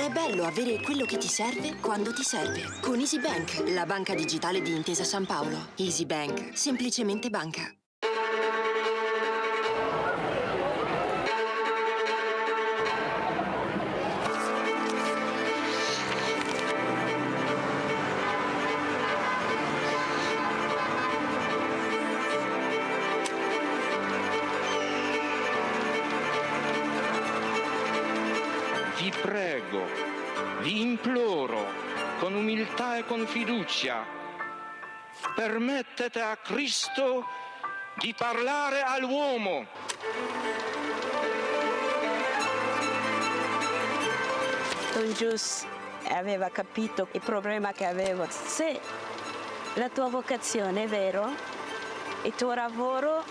È bello avere quello che ti serve quando ti serve. Con EasyBank, la banca digitale di Intesa San Paolo. EasyBank, semplicemente banca. Vi prego, vi imploro, con umiltà e con fiducia, permettete a Cristo di parlare all'uomo. Don Gius aveva capito il problema che avevo. Se la tua vocazione è vero, il tuo lavoro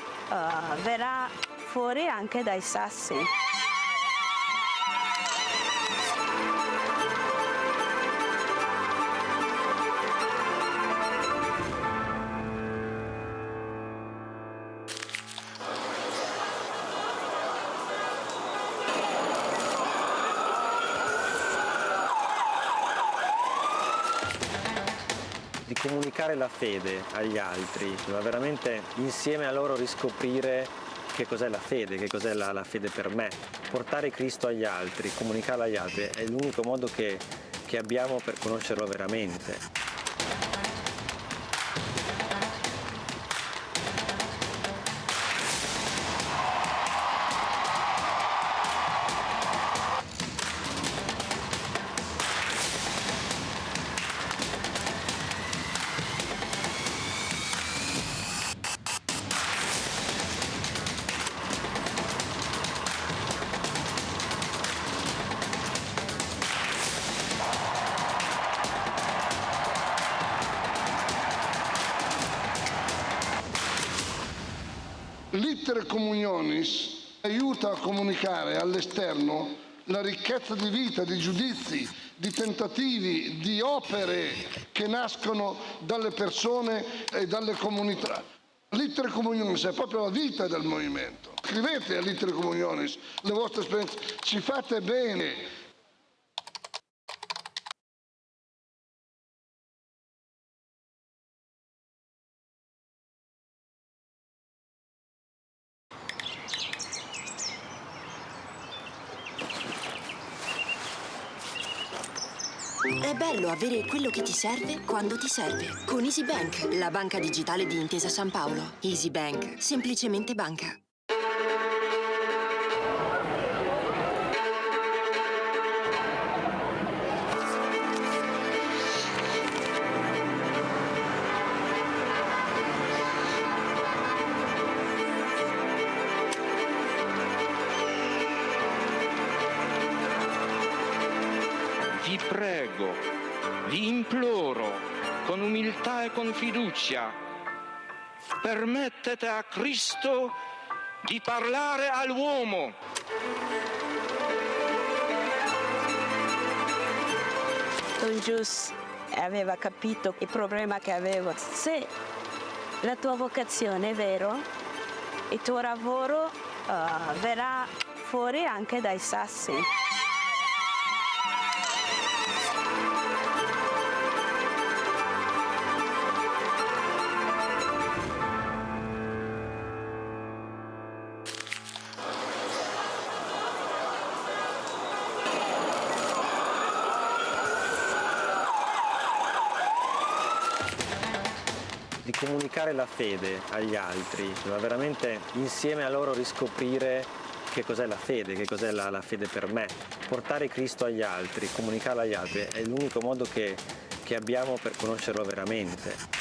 verrà fuori anche dai sassi. Di comunicare la fede agli altri, ma veramente insieme a loro riscoprire che cos'è la fede, che cos'è la fede per me. Portare Cristo agli altri, comunicarlo agli altri è l'unico modo che abbiamo per conoscerlo veramente. L'Iter Communionis aiuta a comunicare all'esterno la ricchezza di vita, di giudizi, di tentativi, di opere che nascono dalle persone e dalle comunità. L'Iter Communionis è proprio la vita del movimento. Scrivete all'Iter Communionis le vostre esperienze, ci fate bene. È bello avere quello che ti serve quando ti serve. Con EasyBank, la banca digitale di Intesa San Paolo. EasyBank, semplicemente banca. Vi prego, vi imploro, con umiltà e con fiducia, permettete a Cristo di parlare all'uomo. Don Gius aveva capito il problema che avevo. Se la tua vocazione è vero, il tuo lavoro verrà fuori anche dai sassi. Di comunicare la fede agli altri, ma veramente insieme a loro riscoprire che cos'è la fede, che cos'è la fede per me. Portare Cristo agli altri, comunicarlo agli altri è l'unico modo che abbiamo per conoscerlo veramente.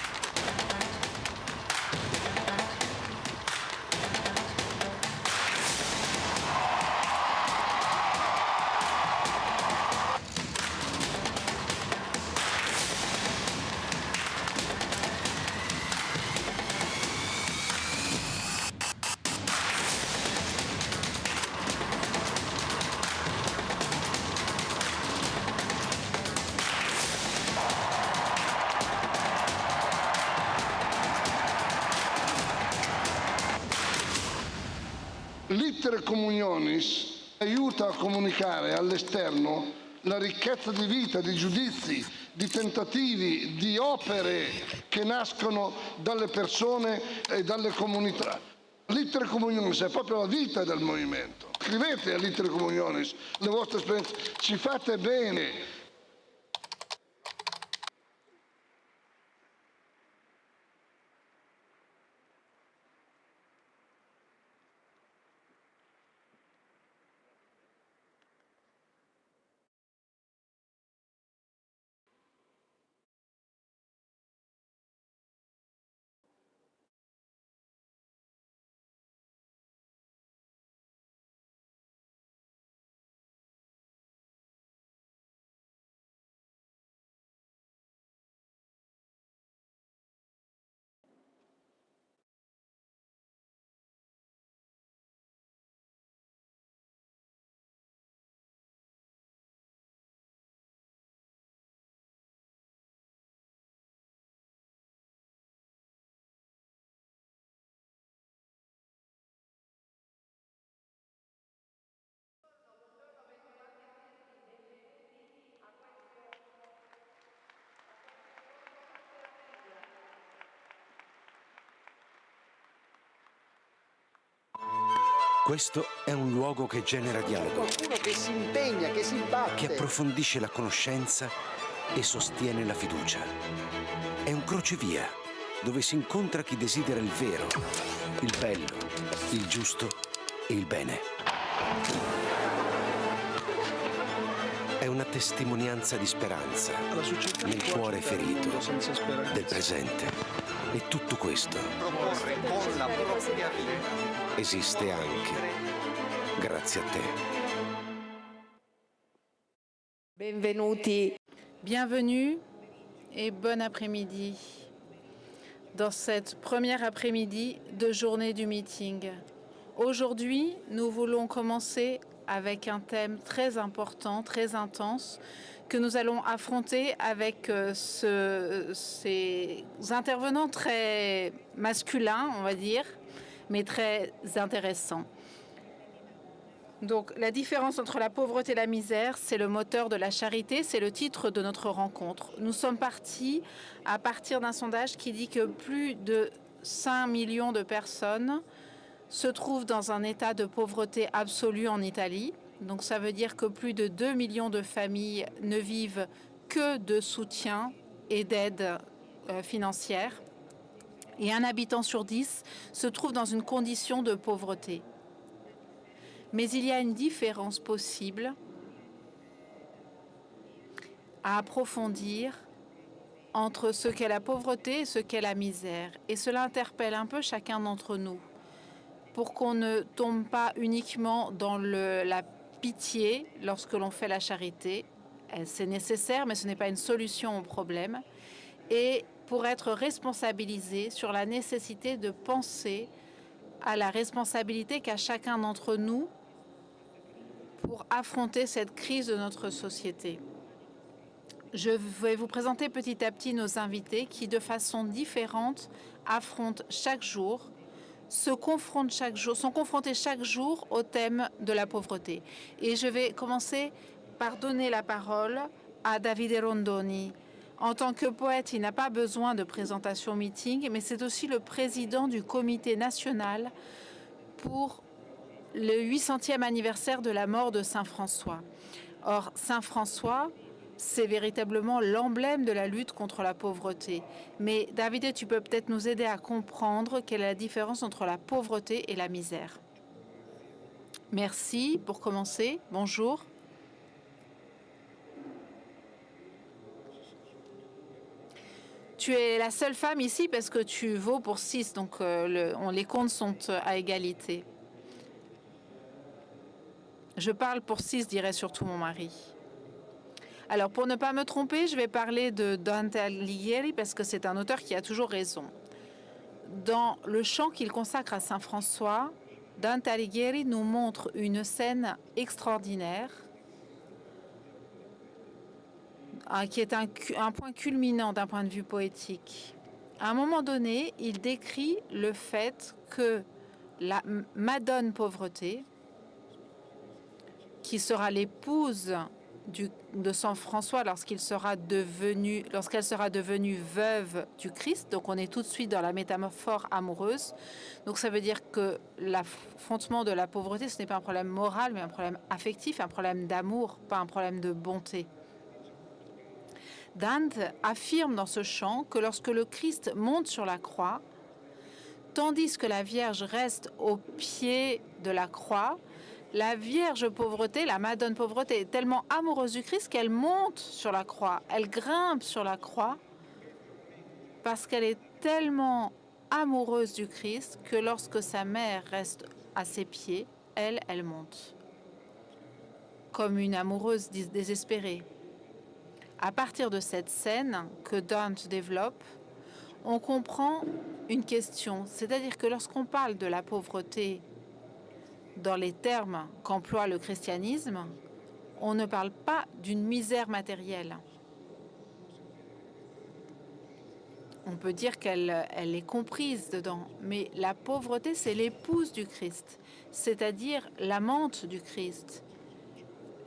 L'Iter Communionis aiuta a comunicare all'esterno la ricchezza di vita, di giudizi, di tentativi, di opere che nascono dalle persone e dalle comunità. L'Itere Communionis è proprio la vita del movimento. Scrivete all'Itere Communionis le vostre esperienze, ci fate bene. Questo è un luogo che genera dialogo, Qualcuno che si impegna, che si batte. che approfondisce la conoscenza e sostiene la fiducia. È un crocevia dove si incontra chi desidera il vero, il bello, il giusto e il bene. È una testimonianza di speranza nel cuore ferito del presente. E tutto questo Proporre con la propria vita. esiste anche grazie a te. Benvenuti. Bienvenue et bon après-midi dans cette première après-midi de journée du meeting. Aujourd'hui, nous voulons commencer avec un thème très important, très intense, que nous allons affronter avec ces intervenants très masculins, on va dire, mais très intéressants. Donc, la différence entre la pauvreté et la misère, c'est le moteur de la charité, c'est le titre de notre rencontre. Nous sommes partis à partir d'un sondage qui dit que plus de 5 millions de personnes se trouvent dans un état de pauvreté absolue en Italie. Donc, ça veut dire que plus de 2 millions de familles ne vivent que de soutien et d'aide financière. Et un habitant sur 10 se trouve dans une condition de pauvreté. Mais il y a une différence possible à approfondir entre ce qu'est la pauvreté et ce qu'est la misère. Et cela interpelle un peu chacun d'entre nous, pour qu'on ne tombe pas uniquement dans la pitié lorsque l'on fait la charité. C'est nécessaire, mais ce n'est pas une solution au problème. Et pour être responsabilisé sur la nécessité de penser à la responsabilité qu'a chacun d'entre nous pour affronter cette crise de notre société. Je vais vous présenter petit à petit nos invités qui, de façon différente, affrontent chaque jour, sont confrontés chaque jour au thème de la pauvreté. Et je vais commencer par donner la parole à Davide Rondoni. En tant que poète, il n'a pas besoin de présentation meeting, mais c'est aussi le président du comité national pour le 800e anniversaire de la mort de Saint François. Or, Saint François, c'est véritablement l'emblème de la lutte contre la pauvreté. Mais Davide, tu peux peut-être nous aider à comprendre quelle est la différence entre la pauvreté et la misère. Merci. Pour commencer, bonjour. Tu es la seule femme ici parce que tu vaux pour 6, donc les comptes sont à égalité. Je parle pour 6, dirait surtout mon mari. Alors, pour ne pas me tromper, je vais parler de Dante Alighieri parce que c'est un auteur qui a toujours raison. Dans le chant qu'il consacre à Saint François, Dante Alighieri nous montre une scène extraordinaire qui est un point culminant d'un point de vue poétique. À un moment donné, il décrit le fait que la Madone Pauvreté, qui sera l'épouse de Saint François lorsqu'elle sera devenue veuve du Christ. Donc on est tout de suite dans la métaphore amoureuse. Donc ça veut dire que l'affrontement de la pauvreté, ce n'est pas un problème moral, mais un problème affectif, un problème d'amour, pas un problème de bonté. Dante affirme dans ce chant que lorsque le Christ monte sur la croix, tandis que la Vierge reste au pied de la croix, la Vierge pauvreté, la Madone pauvreté, est tellement amoureuse du Christ qu'elle monte sur la croix, elle grimpe sur la croix, parce qu'elle est tellement amoureuse du Christ que lorsque sa mère reste à ses pieds, elle monte, comme une amoureuse désespérée. À partir de cette scène que Dante développe, on comprend une question, c'est-à-dire que lorsqu'on parle de la pauvreté dans les termes qu'emploie le christianisme, on ne parle pas d'une misère matérielle. On peut dire qu'elle est comprise dedans, mais la pauvreté, c'est l'épouse du Christ, c'est-à-dire l'amante du Christ,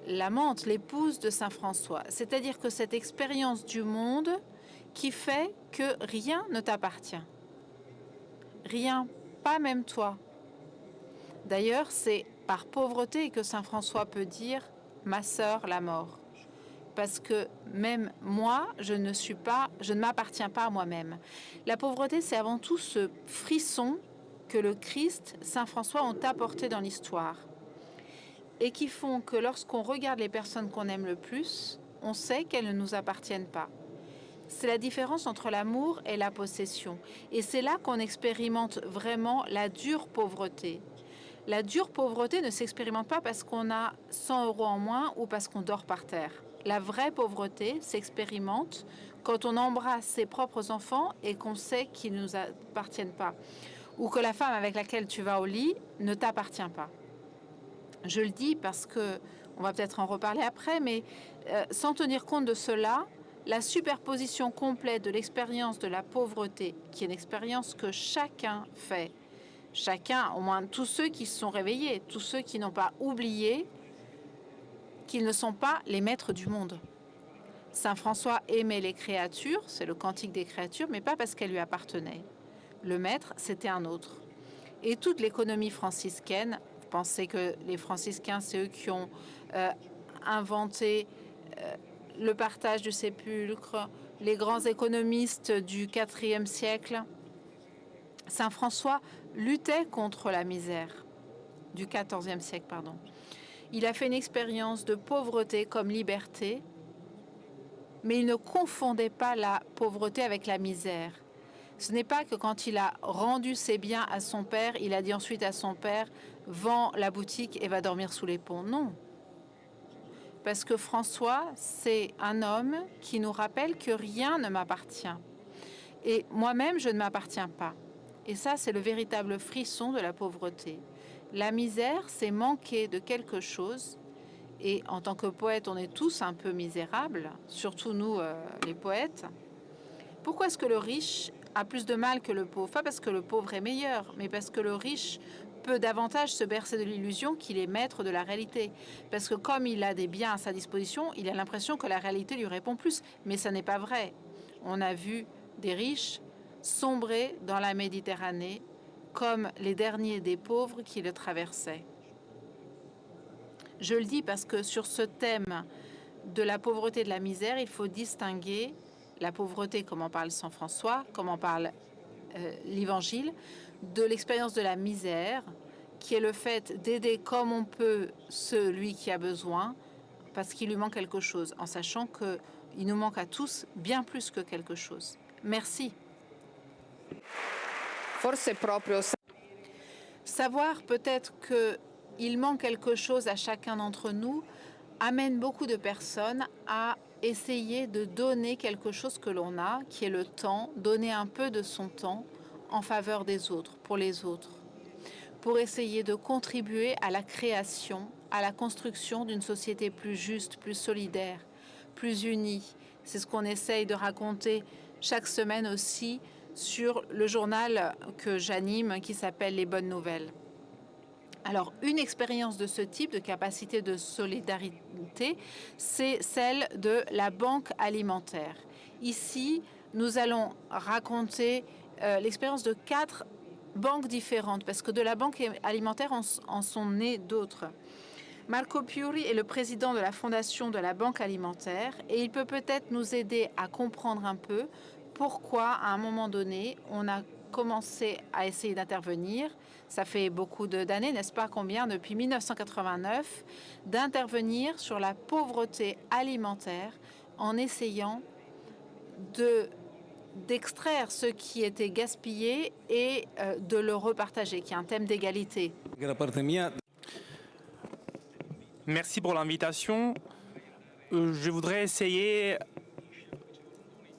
l'amante, l'épouse de Saint François. C'est-à-dire que cette expérience du monde qui fait que rien ne t'appartient. Rien, pas même toi. D'ailleurs, c'est par pauvreté que Saint François peut dire « ma sœur, la mort ». Parce que même moi, je ne m'appartiens pas à moi-même. La pauvreté, c'est avant tout ce frisson que le Christ, Saint François ont apporté dans l'histoire et qui font que lorsqu'on regarde les personnes qu'on aime le plus, on sait qu'elles ne nous appartiennent pas. C'est la différence entre l'amour et la possession. Et c'est là qu'on expérimente vraiment la dure pauvreté. La dure pauvreté ne s'expérimente pas parce qu'on a 100 € en moins ou parce qu'on dort par terre. La vraie pauvreté s'expérimente quand on embrasse ses propres enfants et qu'on sait qu'ils ne nous appartiennent pas. Ou que la femme avec laquelle tu vas au lit ne t'appartient pas. Je le dis parce que, on va peut-être en reparler après, mais sans tenir compte de cela, la superposition complète de l'expérience de la pauvreté, qui est une expérience que chacun fait, chacun, au moins tous ceux qui se sont réveillés, tous ceux qui n'ont pas oublié qu'ils ne sont pas les maîtres du monde. Saint François aimait les créatures, c'est le cantique des créatures, mais pas parce qu'elles lui appartenaient. Le maître, c'était un autre. Et toute l'économie franciscaine, vous pensez que les franciscains, c'est eux qui ont inventé le partage du sépulcre, les grands économistes du IVe siècle. Saint François luttait contre la misère du XIVe siècle, pardon. Il a fait une expérience de pauvreté comme liberté, mais il ne confondait pas la pauvreté avec la misère. Ce n'est pas que quand il a rendu ses biens à son père, il a dit ensuite à son père « Vends la boutique et va dormir sous les ponts ». Non. Parce que François, c'est un homme qui nous rappelle que rien ne m'appartient. Et moi-même, je ne m'appartiens pas. Et ça, c'est le véritable frisson de la pauvreté. La misère, c'est manquer de quelque chose. Et en tant que poète, on est tous un peu misérables, surtout nous, les poètes. Pourquoi est-ce que le riche a plus de mal que le pauvre? Pas parce que le pauvre est meilleur, mais parce que le riche peut davantage se bercer de l'illusion qu'il est maître de la réalité. Parce que comme il a des biens à sa disposition, il a l'impression que la réalité lui répond plus. Mais ça n'est pas vrai. On a vu des riches sombrer dans la Méditerranée comme les derniers des pauvres qui le traversaient. Je le dis parce que sur ce thème de la pauvreté et de la misère, il faut distinguer la pauvreté, comme en parle Saint François, comme en parle l'Évangile, de l'expérience de la misère, qui est le fait d'aider comme on peut celui qui a besoin, parce qu'il lui manque quelque chose, en sachant qu'il nous manque à tous bien plus que quelque chose. Merci. Savoir peut-être qu'il manque quelque chose à chacun d'entre nous amène beaucoup de personnes à essayer de donner quelque chose que l'on a, qui est le temps, donner un peu de son temps en faveur des autres, pour les autres, pour essayer de contribuer à la création, à la construction d'une société plus juste, plus solidaire, plus unie. C'est ce qu'on essaye de raconter chaque semaine aussi sur le journal que j'anime qui s'appelle Les Bonnes Nouvelles. Alors, une expérience de ce type, de capacité de solidarité, c'est celle de la banque alimentaire. Ici, nous allons raconter l'expérience de 4 banques différentes, parce que de la banque alimentaire en sont nées d'autres. Marco Piuri est le président de la fondation de la banque alimentaire et il peut peut-être nous aider à comprendre un peu pourquoi, à un moment donné, on a commencé à essayer d'intervenir. Ça fait beaucoup d'années, n'est-ce pas, combien, depuis 1989, d'intervenir sur la pauvreté alimentaire en essayant d'extraire ce qui était gaspillé et de le repartager, qui est un thème d'égalité. Merci pour l'invitation. Je voudrais essayer,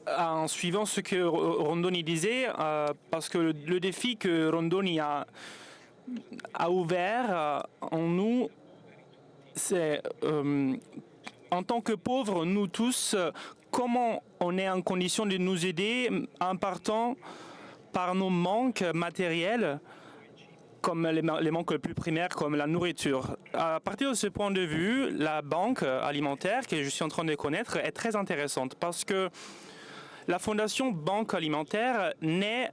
en suivant ce que Rondoni disait, parce que le défi que Rondoni a ouvert en nous, c'est en tant que pauvres, nous tous, comment on est en condition de nous aider en partant par nos manques matériels, comme les manques les plus primaires, comme la nourriture. À partir de ce point de vue, la banque alimentaire que je suis en train de connaître est très intéressante parce que la fondation Banque alimentaire naît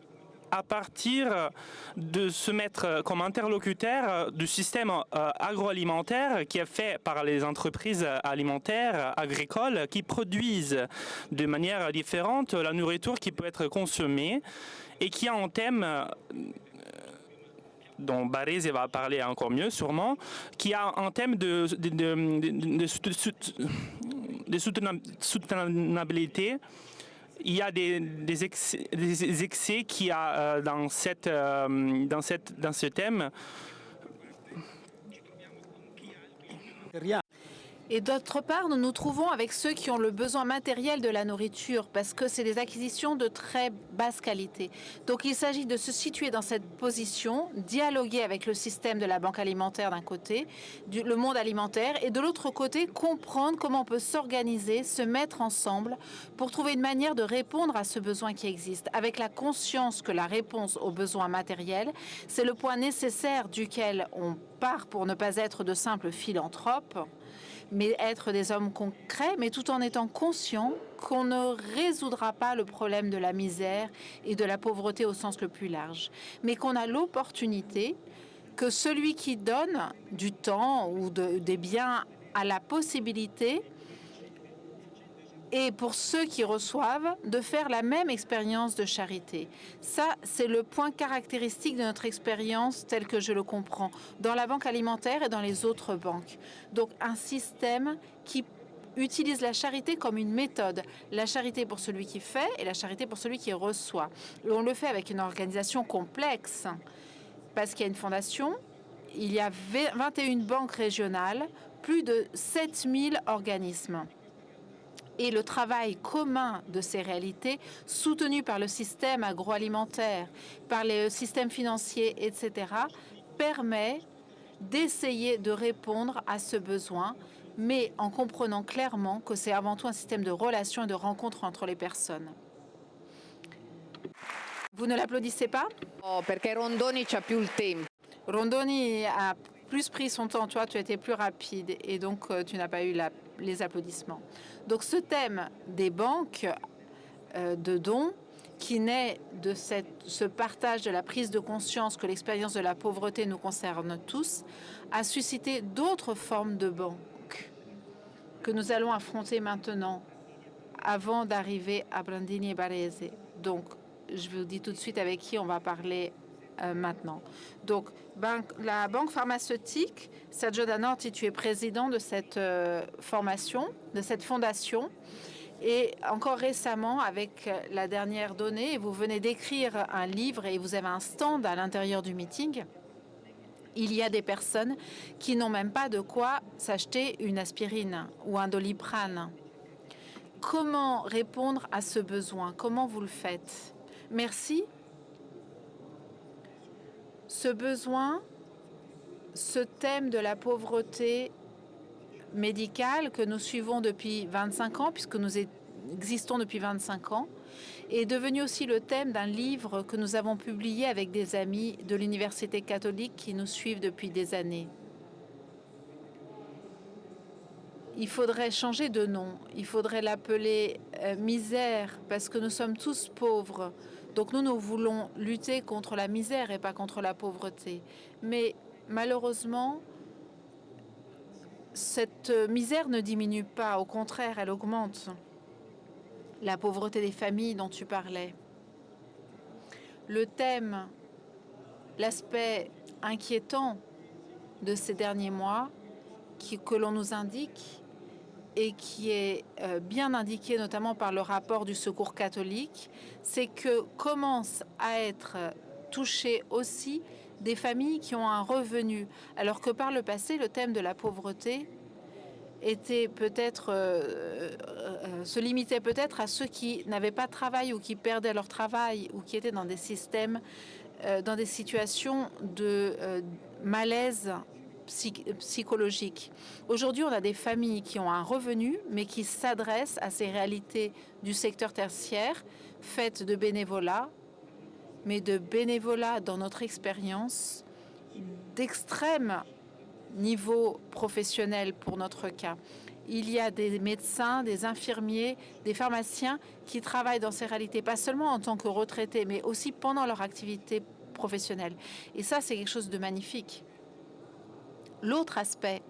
à partir de se mettre comme interlocuteur du système agroalimentaire qui est fait par les entreprises alimentaires, agricoles, qui produisent de manière différente la nourriture qui peut être consommée et qui a un thème dont Barese va parler encore mieux sûrement, qui a un thème de soutenabilité. Il y a des excès qu'il y a dans ce thème. Et d'autre part, nous nous trouvons avec ceux qui ont le besoin matériel de la nourriture parce que c'est des acquisitions de très basse qualité. Donc il s'agit de se situer dans cette position, dialoguer avec le système de la banque alimentaire d'un côté, le monde alimentaire, et de l'autre côté, comprendre comment on peut s'organiser, se mettre ensemble pour trouver une manière de répondre à ce besoin qui existe, avec la conscience que la réponse aux besoins matériels, c'est le point nécessaire duquel on part pour ne pas être de simples philanthropes, mais être des hommes concrets, mais tout en étant conscient qu'on ne résoudra pas le problème de la misère et de la pauvreté au sens le plus large, mais qu'on a l'opportunité que celui qui donne du temps ou des biens a la possibilité, et pour ceux qui reçoivent, de faire la même expérience de charité. Ça, c'est le point caractéristique de notre expérience telle que je le comprends, dans la banque alimentaire et dans les autres banques. Donc un système qui utilise la charité comme une méthode. La charité pour celui qui fait et la charité pour celui qui reçoit. Et on le fait avec une organisation complexe, parce qu'il y a une fondation, il y a 21 banques régionales, plus de 7000 organismes. Et le travail commun de ces réalités, soutenu par le système agroalimentaire, par les systèmes financiers, etc., permet d'essayer de répondre à ce besoin, mais en comprenant clairement que c'est avant tout un système de relations et de rencontres entre les personnes. Vous ne l'applaudissez pas? Oh, perché Rondoni c'ha più il tempo. Rondoni a plus pris son temps, toi tu as été plus rapide et donc tu n'as pas eu les applaudissements. Donc ce thème des banques de dons qui naît de ce partage de la prise de conscience que l'expérience de la pauvreté nous concerne tous, a suscité d'autres formes de banques que nous allons affronter maintenant avant d'arriver à Brandini et Barese. Donc je vous dis tout de suite avec qui on va parler maintenant. Donc, la banque pharmaceutique, Sergio Danotti, tu es président de cette formation, de cette fondation. Et encore récemment, avec la dernière donnée, vous venez d'écrire un livre et vous avez un stand à l'intérieur du meeting. Il y a des personnes qui n'ont même pas de quoi s'acheter une aspirine ou un Doliprane. Comment répondre à ce besoin? Comment vous le faites? Merci. Ce besoin, ce thème de la pauvreté médicale que nous suivons depuis 25 ans, puisque nous existons depuis 25 ans, est devenu aussi le thème d'un livre que nous avons publié avec des amis de l'Université catholique qui nous suivent depuis des années. Il faudrait changer de nom, il faudrait l'appeler misère, parce que nous sommes tous pauvres. Donc nous voulons lutter contre la misère et pas contre la pauvreté. Mais malheureusement, cette misère ne diminue pas, au contraire, elle augmente. La pauvreté des familles dont tu parlais. Le thème, l'aspect inquiétant de ces derniers mois que l'on nous indique et qui est bien indiqué notamment par le rapport du Secours catholique, c'est que commencent à être touchées aussi des familles qui ont un revenu, alors que par le passé, le thème de la pauvreté était peut-être se limitait peut-être à ceux qui n'avaient pas de travail ou qui perdaient leur travail ou qui étaient dans des systèmes, dans des situations de malaise psychologique. Aujourd'hui, on a des familles qui ont un revenu, mais qui s'adressent à ces réalités du secteur tertiaire, faites de bénévolat, mais de bénévolat dans notre expérience d'extrême niveau professionnel pour notre cas. Il y a des médecins, des infirmiers, des pharmaciens qui travaillent dans ces réalités, pas seulement en tant que retraités, mais aussi pendant leur activité professionnelle. Et ça, c'est quelque chose de magnifique. L'autre aspect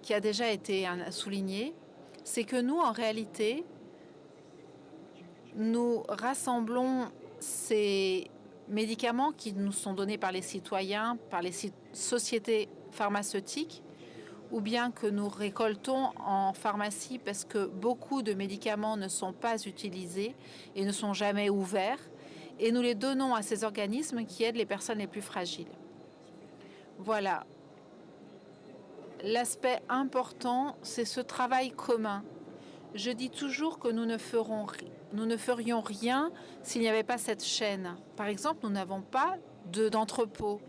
qui a déjà été souligné, c'est que nous, en réalité, nous rassemblons ces médicaments qui nous sont donnés par les citoyens, par les sociétés pharmaceutiques, ou bien que nous récoltons en pharmacie parce que beaucoup de médicaments ne sont pas utilisés et ne sont jamais ouverts, et nous les donnons à ces organismes qui aident les personnes les plus fragiles. Voilà. L'aspect important, c'est ce travail commun. Je dis toujours que nous ne ferions rien s'il n'y avait pas cette chaîne. Par exemple, nous n'avons pas d'entrepôt.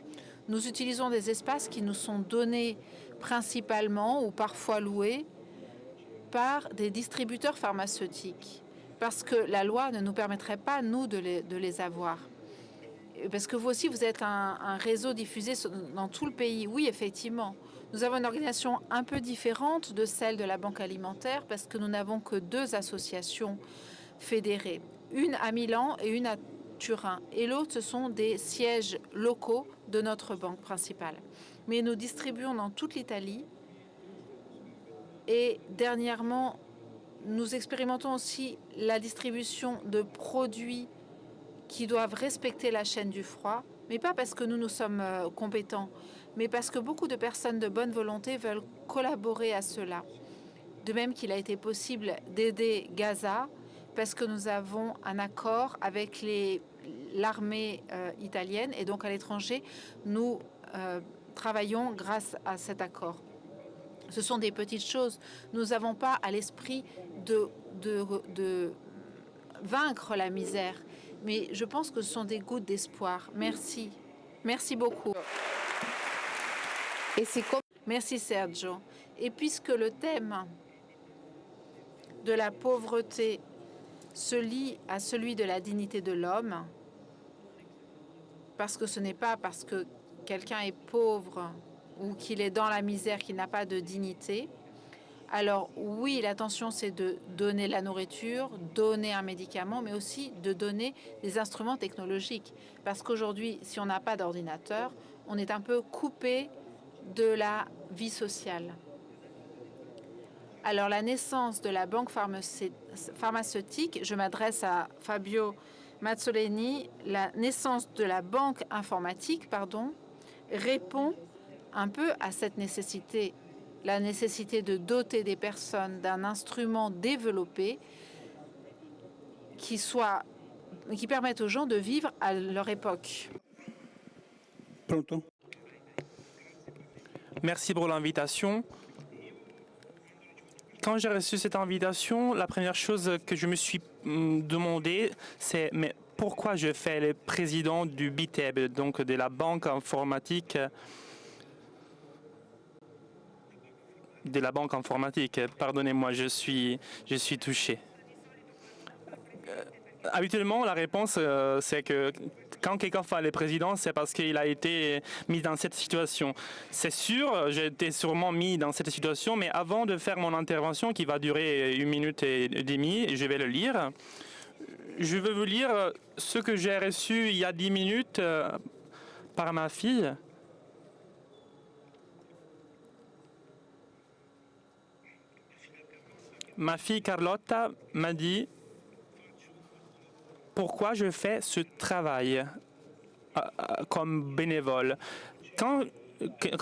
Nous utilisons des espaces qui nous sont donnés principalement ou parfois loués par des distributeurs pharmaceutiques, parce que la loi ne nous permettrait pas, nous, de les avoir. Parce que vous aussi, vous êtes un réseau diffusé dans tout le pays. Oui, effectivement. Nous avons une organisation un peu différente de celle de la Banque alimentaire parce que nous n'avons que 2 associations fédérées. Une à Milan et une à Turin. Et l'autre, ce sont des sièges locaux de notre banque principale. Mais nous distribuons dans toute l'Italie. Et dernièrement, nous expérimentons aussi la distribution de produits qui doivent respecter la chaîne du froid, mais pas parce que nous sommes compétents, mais parce que beaucoup de personnes de bonne volonté veulent collaborer à cela. De même qu'il a été possible d'aider Gaza, parce que nous avons un accord avec l'armée italienne, et donc à l'étranger, nous travaillons grâce à cet accord. Ce sont des petites choses. Nous n'avons pas à l'esprit de vaincre la misère. Mais je pense que ce sont des gouttes d'espoir. Merci. Merci beaucoup. Merci Sergio. Et puisque le thème de la pauvreté se lie à celui de la dignité de l'homme, parce que ce n'est pas parce que quelqu'un est pauvre ou qu'il est dans la misère qu'il n'a pas de dignité, alors oui, l'intention, c'est de donner la nourriture, donner un médicament, mais aussi de donner des instruments technologiques. Parce qu'aujourd'hui, si on n'a pas d'ordinateur, on est un peu coupé de la vie sociale. Alors la naissance de la banque pharmaceutique, je m'adresse à Fabio Mazzoleni, la naissance de la banque informatique, répond un peu à cette nécessité. La nécessité de doter des personnes d'un instrument développé qui permette aux gens de vivre à leur époque. Pronto. Merci pour l'invitation. Quand j'ai reçu cette invitation, la première chose que je me suis demandé, c'est mais pourquoi je fais le président du BITEB, donc de la banque informatique de la banque informatique. Pardonnez-moi, je suis touché. Habituellement, la réponse, c'est que quand quelqu'un fait le président, c'est parce qu'il a été mis dans cette situation. C'est sûr, j'ai été sûrement mis dans cette situation, mais avant de faire mon intervention, qui va durer 1 minute et demie, et je vais le lire, je veux vous lire ce que j'ai reçu il y a 10 minutes par ma fille. Ma fille Carlotta m'a dit pourquoi je fais ce travail comme bénévole. Quand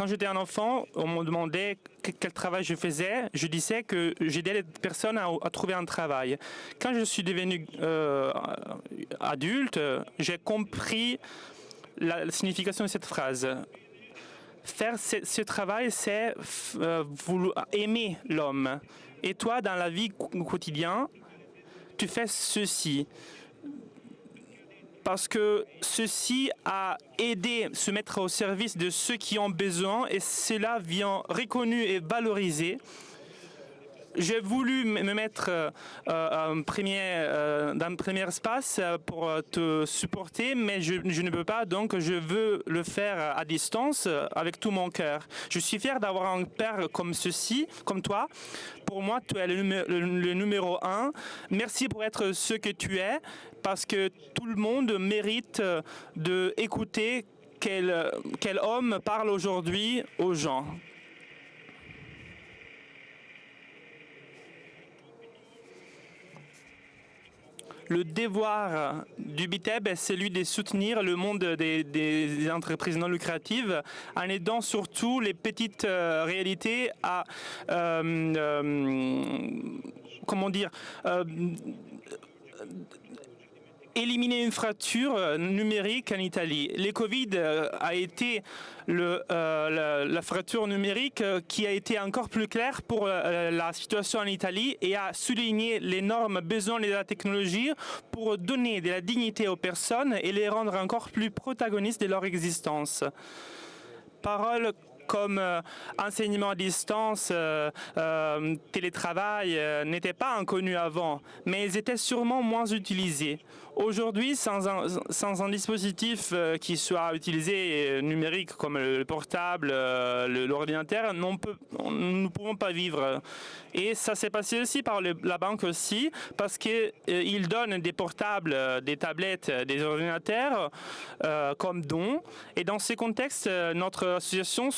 j'étais un enfant, on me demandait quel travail je faisais. Je disais que j'aidais les personnes à trouver un travail. Quand je suis devenu adulte, j'ai compris la signification de cette phrase. Faire ce travail, c'est aimer l'homme. Et toi, dans la vie quotidienne, tu fais ceci. Parce que ceci a aidé à se mettre au service de ceux qui ont besoin et cela vient reconnu et valorisé. J'ai voulu me mettre dans un premier espace pour te supporter, mais je ne peux pas, donc je veux le faire à distance avec tout mon cœur. Je suis fier d'avoir un père comme ceci, comme toi. Pour moi, tu es le numéro 1. Merci pour être ce que tu es, parce que tout le monde mérite d'écouter quel homme parle aujourd'hui aux gens. Le devoir du BITEB est celui de soutenir le monde des entreprises non lucratives en aidant surtout les petites réalités à éliminer une fracture numérique en Italie. Le Covid a été la fracture numérique qui a été encore plus claire pour la situation en Italie et a souligné l'énorme besoin de la technologie pour donner de la dignité aux personnes et les rendre encore plus protagonistes de leur existence. Paroles comme enseignement à distance, télétravail n'étaient pas inconnus avant, mais ils étaient sûrement moins utilisés. Aujourd'hui, sans un dispositif qui soit utilisé numérique comme le portable, l'ordinateur, nous ne pouvons pas vivre. Et ça s'est passé aussi par la banque aussi, parce qu'ils donnent des portables, des tablettes, des ordinateurs comme don. Et dans ce contexte, notre association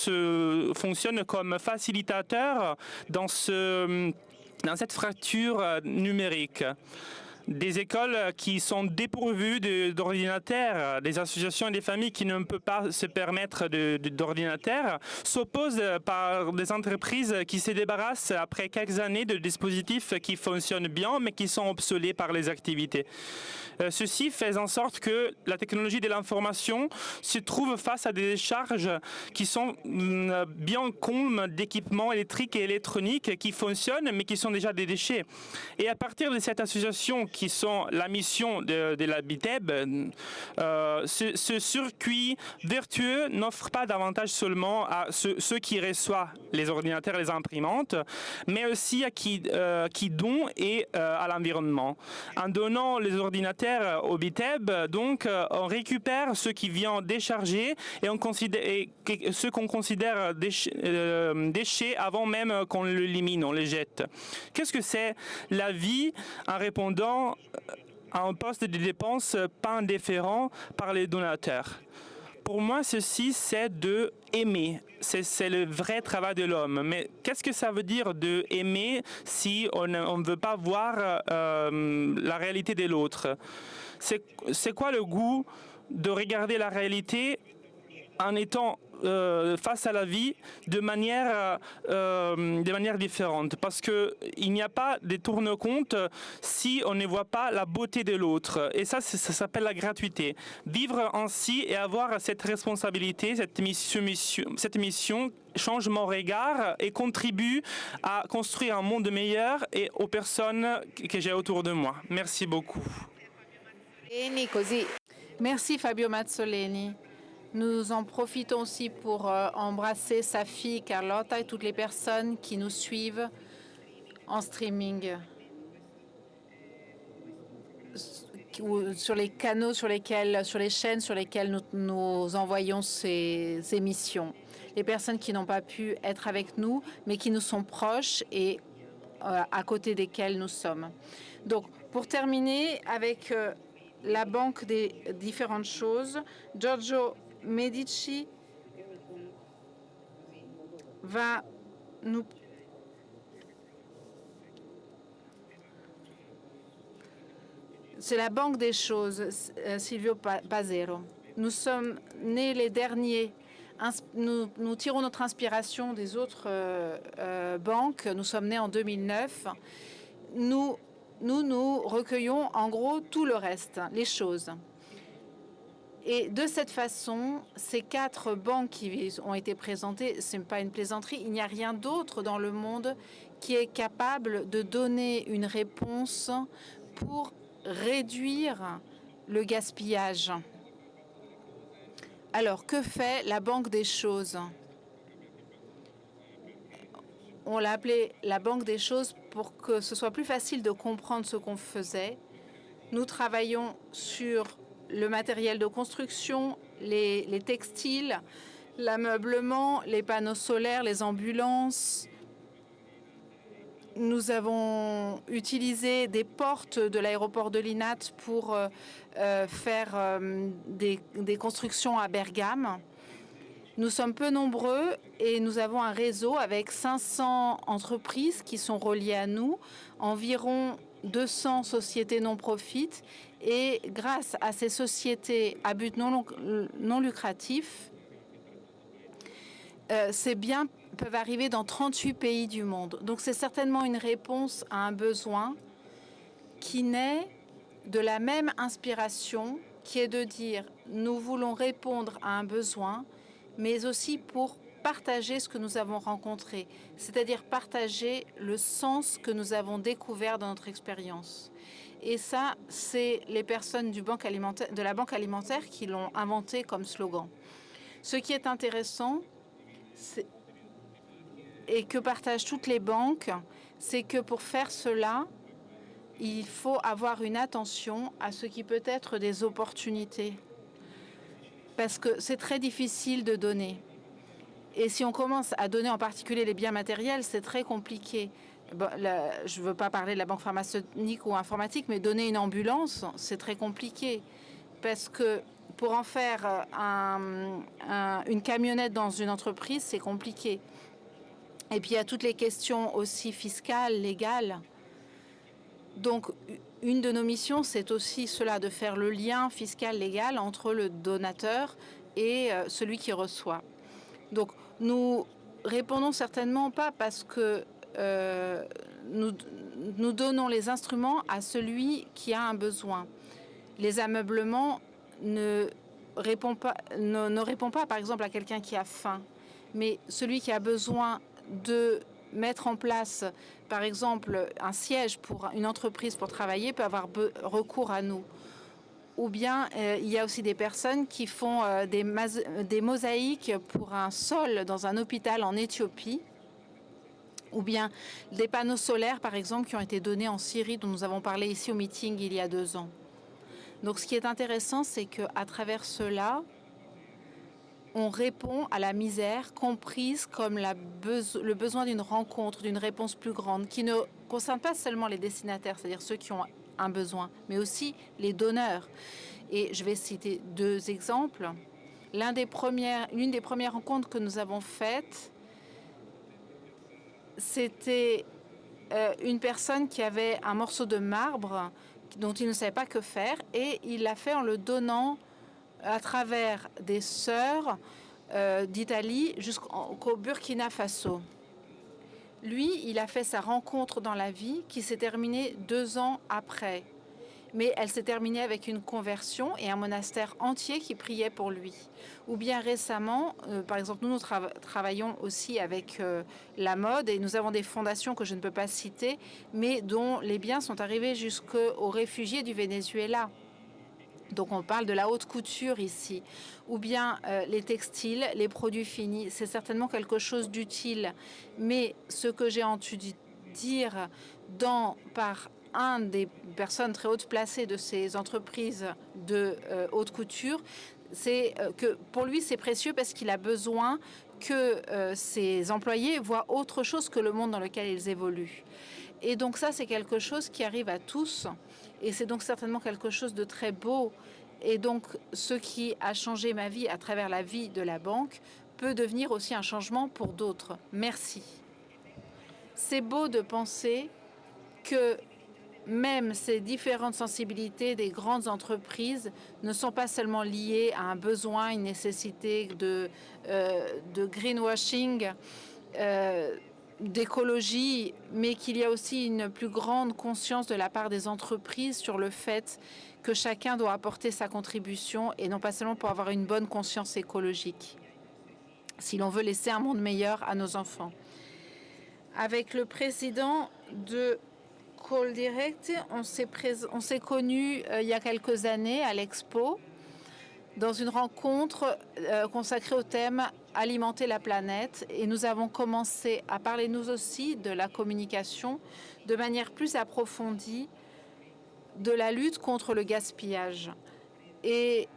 fonctionne comme facilitateur dans cette fracture numérique. Des écoles qui sont dépourvues d'ordinateurs, des associations et des familles qui ne peuvent pas se permettre d'ordinateurs, s'opposent par des entreprises qui se débarrassent après quelques années de dispositifs qui fonctionnent bien mais qui sont obsolètes par les activités. Ceci fait en sorte que la technologie de l'information se trouve face à des charges qui sont bien combles d'équipements électriques et électroniques qui fonctionnent mais qui sont déjà des déchets. Et à partir de cette association qui sont la mission de la BITEB, ce circuit vertueux n'offre pas davantage seulement à ceux qui reçoivent les ordinateurs et les imprimantes, mais aussi à qui donnent et à l'environnement. En donnant les ordinateurs au BITEB, donc, on récupère ce qui vient décharger et ce qu'on considère déchets avant même qu'on l'élimine, on les jette. Qu'est-ce que c'est la vie en répondant à un poste de dépenses pas indifférent par les donateurs? Pour moi, ceci, c'est de aimer. C'est le vrai travail de l'homme. Mais qu'est-ce que ça veut dire de aimer si on ne veut pas voir la réalité de l'autre? C'est quoi le goût de regarder la réalité en étant face à la vie de manière différente, parce qu'il n'y a pas de tourne-compte si on ne voit pas la beauté de l'autre. Et ça s'appelle la gratuité. Vivre ainsi et avoir cette responsabilité, cette mission change mon regard et contribue à construire un monde meilleur et aux personnes que j'ai autour de moi. Merci beaucoup. Merci Fabio Mazzoleni. Nous en profitons aussi pour embrasser sa fille Carlotta et toutes les personnes qui nous suivent en streaming ou sur les canaux sur les chaînes sur lesquelles nous envoyons ces émissions. Les personnes qui n'ont pas pu être avec nous, mais qui nous sont proches et à côté desquelles nous sommes. Donc, pour terminer avec la banque des différentes choses, Giorgio Medici va nous... C'est la banque des choses, Silvio Pasero. Nous sommes nés les derniers. Nous tirons notre inspiration des autres banques. Nous sommes nés en 2009. Nous recueillons en gros tout le reste, les choses. Et de cette façon, ces 4 banques qui ont été présentées, ce n'est pas une plaisanterie, il n'y a rien d'autre dans le monde qui est capable de donner une réponse pour réduire le gaspillage. Alors, que fait la Banque des choses? On l'a appelée la Banque des choses pour que ce soit plus facile de comprendre ce qu'on faisait. Nous travaillons sur le matériel de construction, les textiles, l'ameublement, les panneaux solaires, les ambulances. Nous avons utilisé des portes de l'aéroport de Linate pour faire des constructions à Bergame. Nous sommes peu nombreux et nous avons un réseau avec 500 entreprises qui sont reliées à nous, environ 200 sociétés non-profit. Et grâce à ces sociétés à but non lucratif, ces biens peuvent arriver dans 38 pays du monde. Donc c'est certainement une réponse à un besoin qui naît de la même inspiration, qui est de dire nous voulons répondre à un besoin, mais aussi pour partager ce que nous avons rencontré, c'est-à-dire partager le sens que nous avons découvert dans notre expérience. Et ça, c'est les personnes de la Banque alimentaire qui l'ont inventé comme slogan. Ce qui est intéressant, et que partagent toutes les banques, c'est que pour faire cela, il faut avoir une attention à ce qui peut être des opportunités. Parce que c'est très difficile de donner. Et si on commence à donner en particulier les biens matériels, c'est très compliqué. Bon, je ne veux pas parler de la banque pharmaceutique ou informatique, mais donner une ambulance, c'est très compliqué. Parce que pour en faire une camionnette dans une entreprise, c'est compliqué. Et puis il y a toutes les questions aussi fiscales, légales. Donc une de nos missions, c'est aussi cela, de faire le lien fiscal légal entre le donateur et celui qui reçoit. Donc nous répondons certainement pas parce que nous donnons les instruments à celui qui a un besoin. Les ameublements ne répond pas, par exemple, à quelqu'un qui a faim, mais celui qui a besoin de mettre en place, par exemple, un siège pour une entreprise pour travailler peut avoir recours à nous. Ou bien, il y a aussi des personnes qui font des mosaïques pour un sol dans un hôpital en Éthiopie. Ou bien des panneaux solaires, par exemple, qui ont été donnés en Syrie, dont nous avons parlé ici au meeting il y a 2 ans. Donc, ce qui est intéressant, c'est qu'à travers cela, on répond à la misère comprise comme le besoin d'une rencontre, d'une réponse plus grande, qui ne concerne pas seulement les destinataires, c'est-à-dire ceux qui ont un besoin, mais aussi les donneurs. Et je vais citer 2 exemples. L'une des premières rencontres que nous avons faites, c'était une personne qui avait un morceau de marbre dont il ne savait pas que faire, et il l'a fait en le donnant à travers des sœurs d'Italie jusqu'au Burkina Faso. Lui, il a fait sa rencontre dans la vie qui s'est terminée 2 ans après. Mais elle s'est terminée avec une conversion et un monastère entier qui priait pour lui. Ou bien récemment, par exemple, nous travaillons aussi avec la mode et nous avons des fondations que je ne peux pas citer, mais dont les biens sont arrivés jusqu'aux réfugiés du Venezuela. Donc on parle de la haute couture ici, ou bien les textiles, les produits finis, c'est certainement quelque chose d'utile. Mais ce que j'ai entendu dire par un des personnes très hautes placées de ces entreprises de haute couture, c'est que pour lui c'est précieux parce qu'il a besoin que ses employés voient autre chose que le monde dans lequel ils évoluent. Et donc ça, c'est quelque chose qui arrive à tous. Et c'est donc certainement quelque chose de très beau. Et donc, ce qui a changé ma vie à travers la vie de la banque peut devenir aussi un changement pour d'autres. Merci. C'est beau de penser que même ces différentes sensibilités des grandes entreprises ne sont pas seulement liées à un besoin, une nécessité de greenwashing, d'écologie, mais qu'il y a aussi une plus grande conscience de la part des entreprises sur le fait que chacun doit apporter sa contribution et non pas seulement pour avoir une bonne conscience écologique, si l'on veut laisser un monde meilleur à nos enfants. Avec le président de Call Direct, on s'est connus il y a quelques années à l'Expo, dans une rencontre consacrée au thème « Alimenter la planète ». Et nous avons commencé à parler, nous aussi, de la communication de manière plus approfondie, de la lutte contre le gaspillage. Et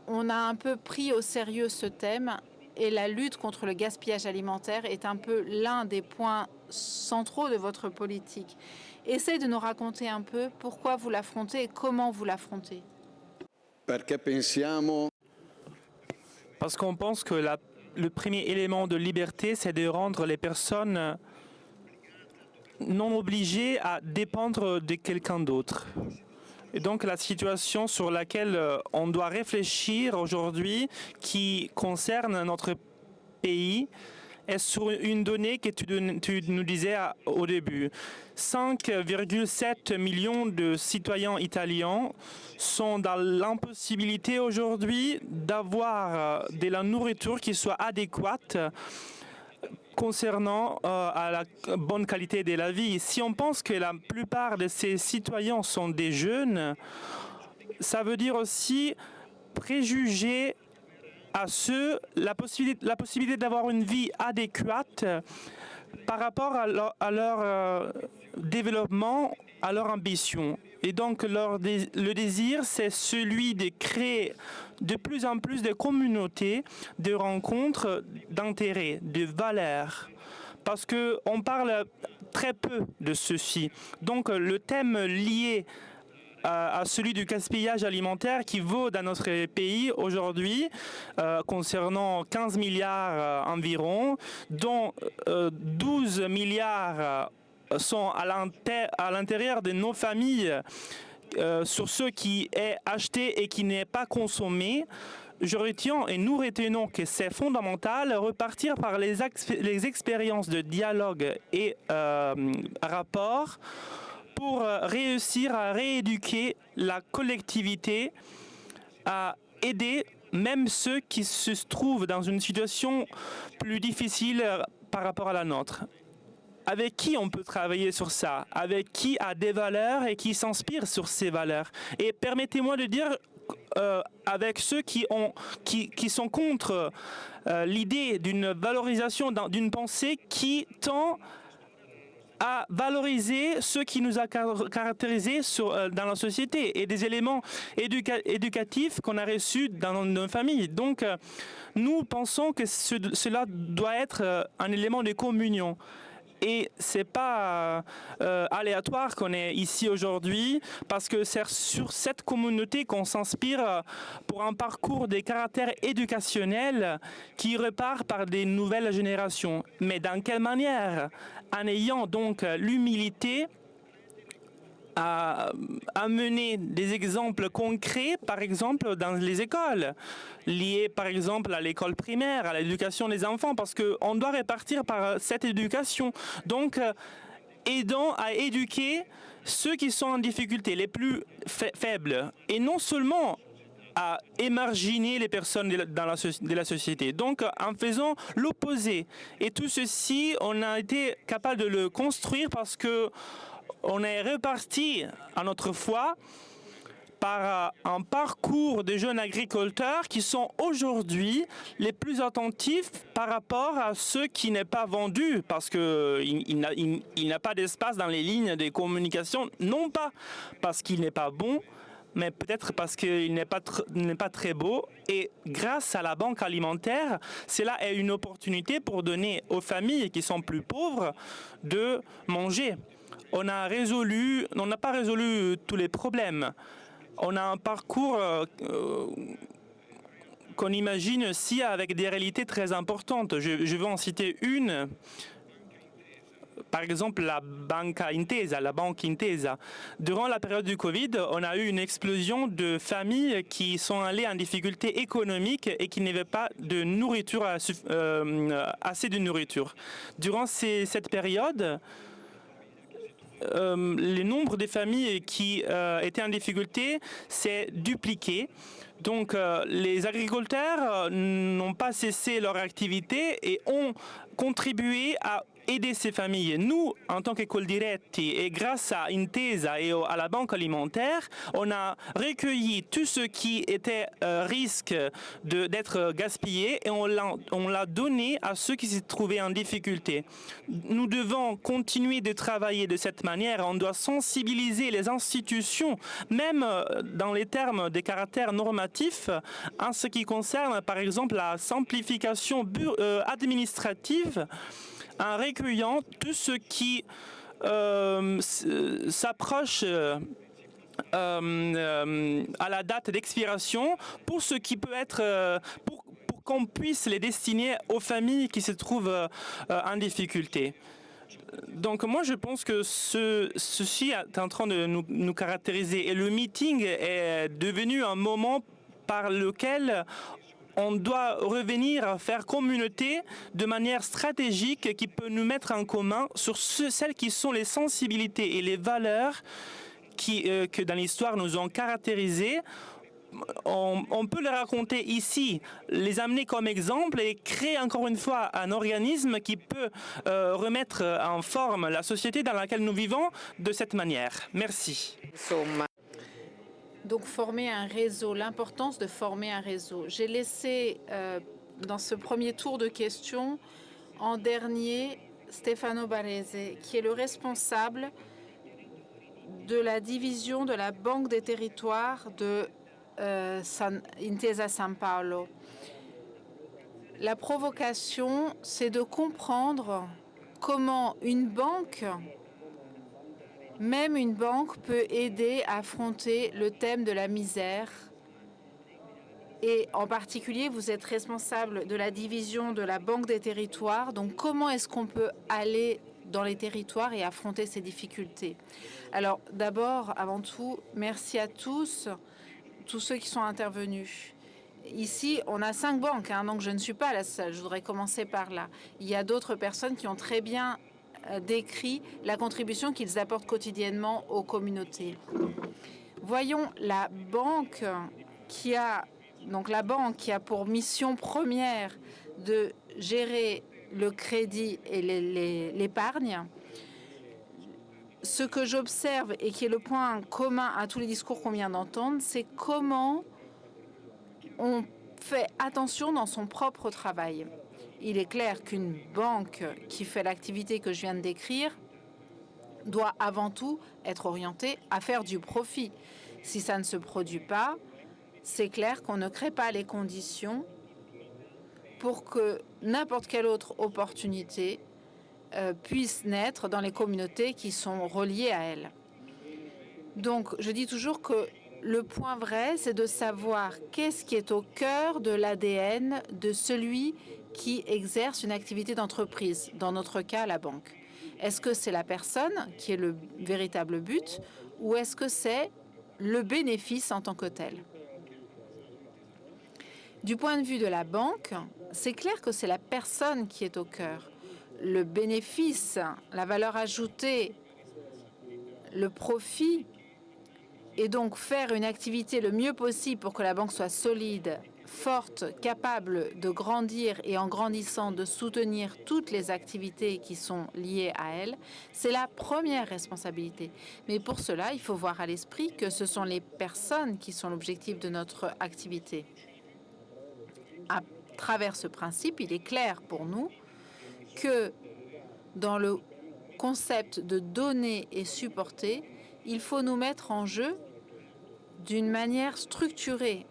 on a un peu pris au sérieux ce thème, et la lutte contre le gaspillage alimentaire est un peu l'un des points centraux de votre politique. Essayez de nous raconter un peu pourquoi vous l'affrontez et comment vous l'affrontez. Parce qu'on pense que le premier élément de liberté, c'est de rendre les personnes non obligées à dépendre de quelqu'un d'autre. Et donc la situation sur laquelle on doit réfléchir aujourd'hui, qui concerne notre pays, est sur une donnée que tu nous disais au début. 5,7 millions de citoyens italiens sont dans l'impossibilité aujourd'hui d'avoir de la nourriture qui soit adéquate concernant à la bonne qualité de la vie. Si on pense que la plupart de ces citoyens sont des jeunes, ça veut dire aussi préjuger à ceux la possibilité d'avoir une vie adéquate par rapport à leur développement, à leur ambition. Et donc le désir, c'est celui de créer de plus en plus de communautés, de rencontres, d'intérêts, de valeurs. Parce qu'on parle très peu de ceci. Donc le thème lié à celui du gaspillage alimentaire qui vaut dans notre pays aujourd'hui concernant 15 milliards environ, dont 12 milliards sont à l'intérieur de nos familles sur ce qui est acheté et qui n'est pas consommé. Je retiens et nous retenons que c'est fondamental repartir par les expériences de dialogue et rapport pour réussir à rééduquer la collectivité, à aider même ceux qui se trouvent dans une situation plus difficile par rapport à la nôtre. Avec qui on peut travailler sur ça? Avec qui a des valeurs et qui s'inspire sur ces valeurs? Et permettez-moi de dire avec ceux qui sont contre l'idée d'une valorisation d'une pensée qui tend à valoriser ce qui nous a caractérisés dans la société et des éléments éducatifs qu'on a reçus dans nos familles. Donc, nous pensons que cela doit être un élément de communion. Et c'est pas aléatoire qu'on est ici aujourd'hui, parce que c'est sur cette communauté qu'on s'inspire pour un parcours des caractères éducationnels qui repart par des nouvelles générations. Mais dans quelle manière? En ayant donc l'humilité à amener des exemples concrets, par exemple dans les écoles, liés par exemple à l'école primaire, à l'éducation des enfants, parce qu'on doit repartir par cette éducation. Donc, aidant à éduquer ceux qui sont en difficulté, les plus faibles, et non seulement à émarginer les personnes de la société. Donc, en faisant l'opposé. Et tout ceci, on a été capable de le construire parce que on est reparti à notre foi par un parcours de jeunes agriculteurs qui sont aujourd'hui les plus attentifs par rapport à ce qui n'est pas vendu, parce qu'il n'a pas d'espace dans les lignes de communication, non pas parce qu'il n'est pas bon, mais peut-être parce qu'il n'est pas très beau. Et grâce à la banque alimentaire, cela est une opportunité pour donner aux familles qui sont plus pauvres de manger. On n'a pas résolu tous les problèmes. On a un parcours qu'on imagine aussi avec des réalités très importantes. Je veux en citer une. Par exemple, la banque Intesa. Durant la période du Covid, on a eu une explosion de familles qui sont allées en difficulté économique et qui n'avaient pas de nourriture, assez de nourriture. Durant cette période, le nombre de familles qui étaient en difficulté s'est dupliqué. Donc, les agriculteurs n'ont pas cessé leur activité et ont contribué à aider ces familles. Nous, en tant qu'Coldiretti, et grâce à Intesa et à la Banque alimentaire, on a recueilli tout ce qui était risque d'être gaspillé et on l'a donné à ceux qui se trouvaient en difficulté. Nous devons continuer de travailler de cette manière. On doit sensibiliser les institutions, même dans les termes des caractères normatifs, en ce qui concerne, par exemple, la simplification administrative, en recueillant tout ce qui s'approche à la date d'expiration pour ce qui peut être pour qu'on puisse les destiner aux familles qui se trouvent en difficulté. Donc moi je pense que ceci est en train de nous caractériser et le meeting est devenu un moment par lequel on doit revenir à faire communauté de manière stratégique qui peut nous mettre en commun sur celles qui sont les sensibilités et les valeurs que dans l'histoire nous ont caractérisées. On peut les raconter ici, les amener comme exemple et créer encore une fois un organisme qui peut remettre en forme la société dans laquelle nous vivons de cette manière. Merci. Donc former un réseau, l'importance de former un réseau. J'ai laissé dans ce premier tour de questions en dernier Stefano Barese, qui est le responsable de la division de la Banque des territoires de Intesa San Paolo. La provocation, c'est de comprendre comment une banque, même une banque, peut aider à affronter le thème de la misère. Et en particulier, vous êtes responsable de la division de la Banque des territoires. Donc, comment est-ce qu'on peut aller dans les territoires et affronter ces difficultés? Alors, d'abord, avant tout, merci à tous ceux qui sont intervenus. Ici, on a 5 banques, donc je ne suis pas la seule. Je voudrais commencer par là. Il y a d'autres personnes qui ont très bien décrit la contribution qu'ils apportent quotidiennement aux communautés. Voyons la banque qui a pour mission première de gérer le crédit et l'épargne. Ce que j'observe et qui est le point commun à tous les discours qu'on vient d'entendre, c'est comment on fait attention dans son propre travail. Il est clair qu'une banque qui fait l'activité que je viens de décrire doit avant tout être orientée à faire du profit. Si ça ne se produit pas, c'est clair qu'on ne crée pas les conditions pour que n'importe quelle autre opportunité puisse naître dans les communautés qui sont reliées à elle. Donc, je dis toujours que le point vrai, c'est de savoir qu'est-ce qui est au cœur de l'ADN de celui qui exerce une activité d'entreprise, dans notre cas, la banque. Est-ce que c'est la personne qui est le véritable but ou est-ce que c'est le bénéfice en tant que tel? Du point de vue de la banque, c'est clair que c'est la personne qui est au cœur. Le bénéfice, la valeur ajoutée, le profit, et donc faire une activité le mieux possible pour que la banque soit solide forte, capable de grandir et en grandissant de soutenir toutes les activités qui sont liées à elle, c'est la première responsabilité. Mais pour cela, il faut voir à l'esprit que ce sont les personnes qui sont l'objectif de notre activité. À travers ce principe, il est clair pour nous que dans le concept de donner et supporter, il faut nous mettre en jeu d'une manière structurée.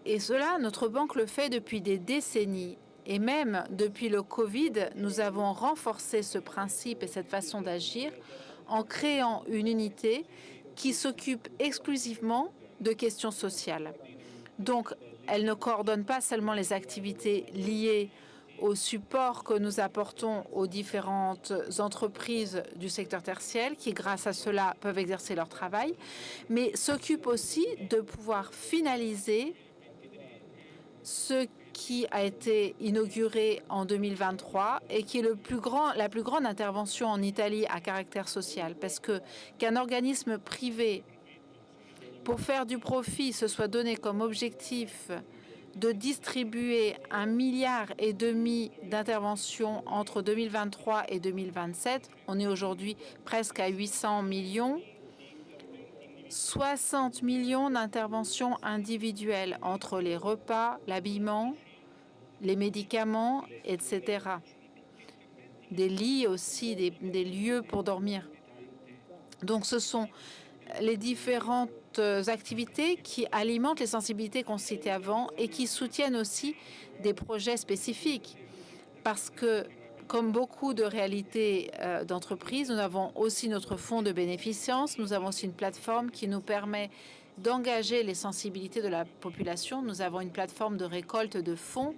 Et cela, notre banque le fait depuis des décennies. Et même depuis le Covid, nous avons renforcé ce principe et cette façon d'agir en créant une unité qui s'occupe exclusivement de questions sociales. Donc, elle ne coordonne pas seulement les activités liées au support que nous apportons aux différentes entreprises du secteur tertiaire qui, grâce à cela, peuvent exercer leur travail, mais s'occupe aussi de pouvoir finaliser ce qui a été inauguré en 2023 et qui est la plus grande intervention en Italie à caractère social, parce que qu'un organisme privé, pour faire du profit, se soit donné comme objectif de distribuer 1,5 milliard d'interventions entre 2023 et 2027. On est aujourd'hui presque à 800 millions. 60 millions d'interventions individuelles entre les repas, l'habillement, les médicaments, etc. Des lits aussi, des lieux pour dormir. Donc ce sont les différentes activités qui alimentent les sensibilités qu'on citait avant et qui soutiennent aussi des projets spécifiques. Parce que, comme beaucoup de réalités d'entreprise, nous avons aussi notre fonds de bénéficence, nous avons aussi une plateforme qui nous permet d'engager les sensibilités de la population. Nous avons une plateforme de récolte de fonds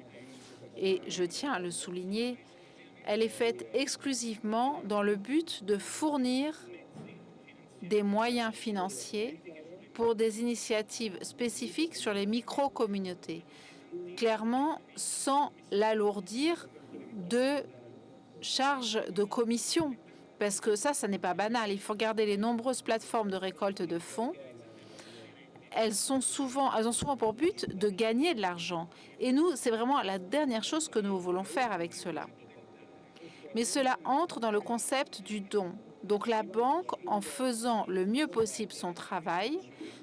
et je tiens à le souligner, elle est faite exclusivement dans le but de fournir des moyens financiers pour des initiatives spécifiques sur les micro-communautés, clairement sans l'alourdir de charges de commission, parce que ça n'est pas banal. Il faut regarder les nombreuses plateformes de récolte de fonds. Elles ont souvent pour but de gagner de l'argent. Et nous, c'est vraiment la dernière chose que nous voulons faire avec cela. Mais cela entre dans le concept du don. Donc la banque, en faisant le mieux possible son travail,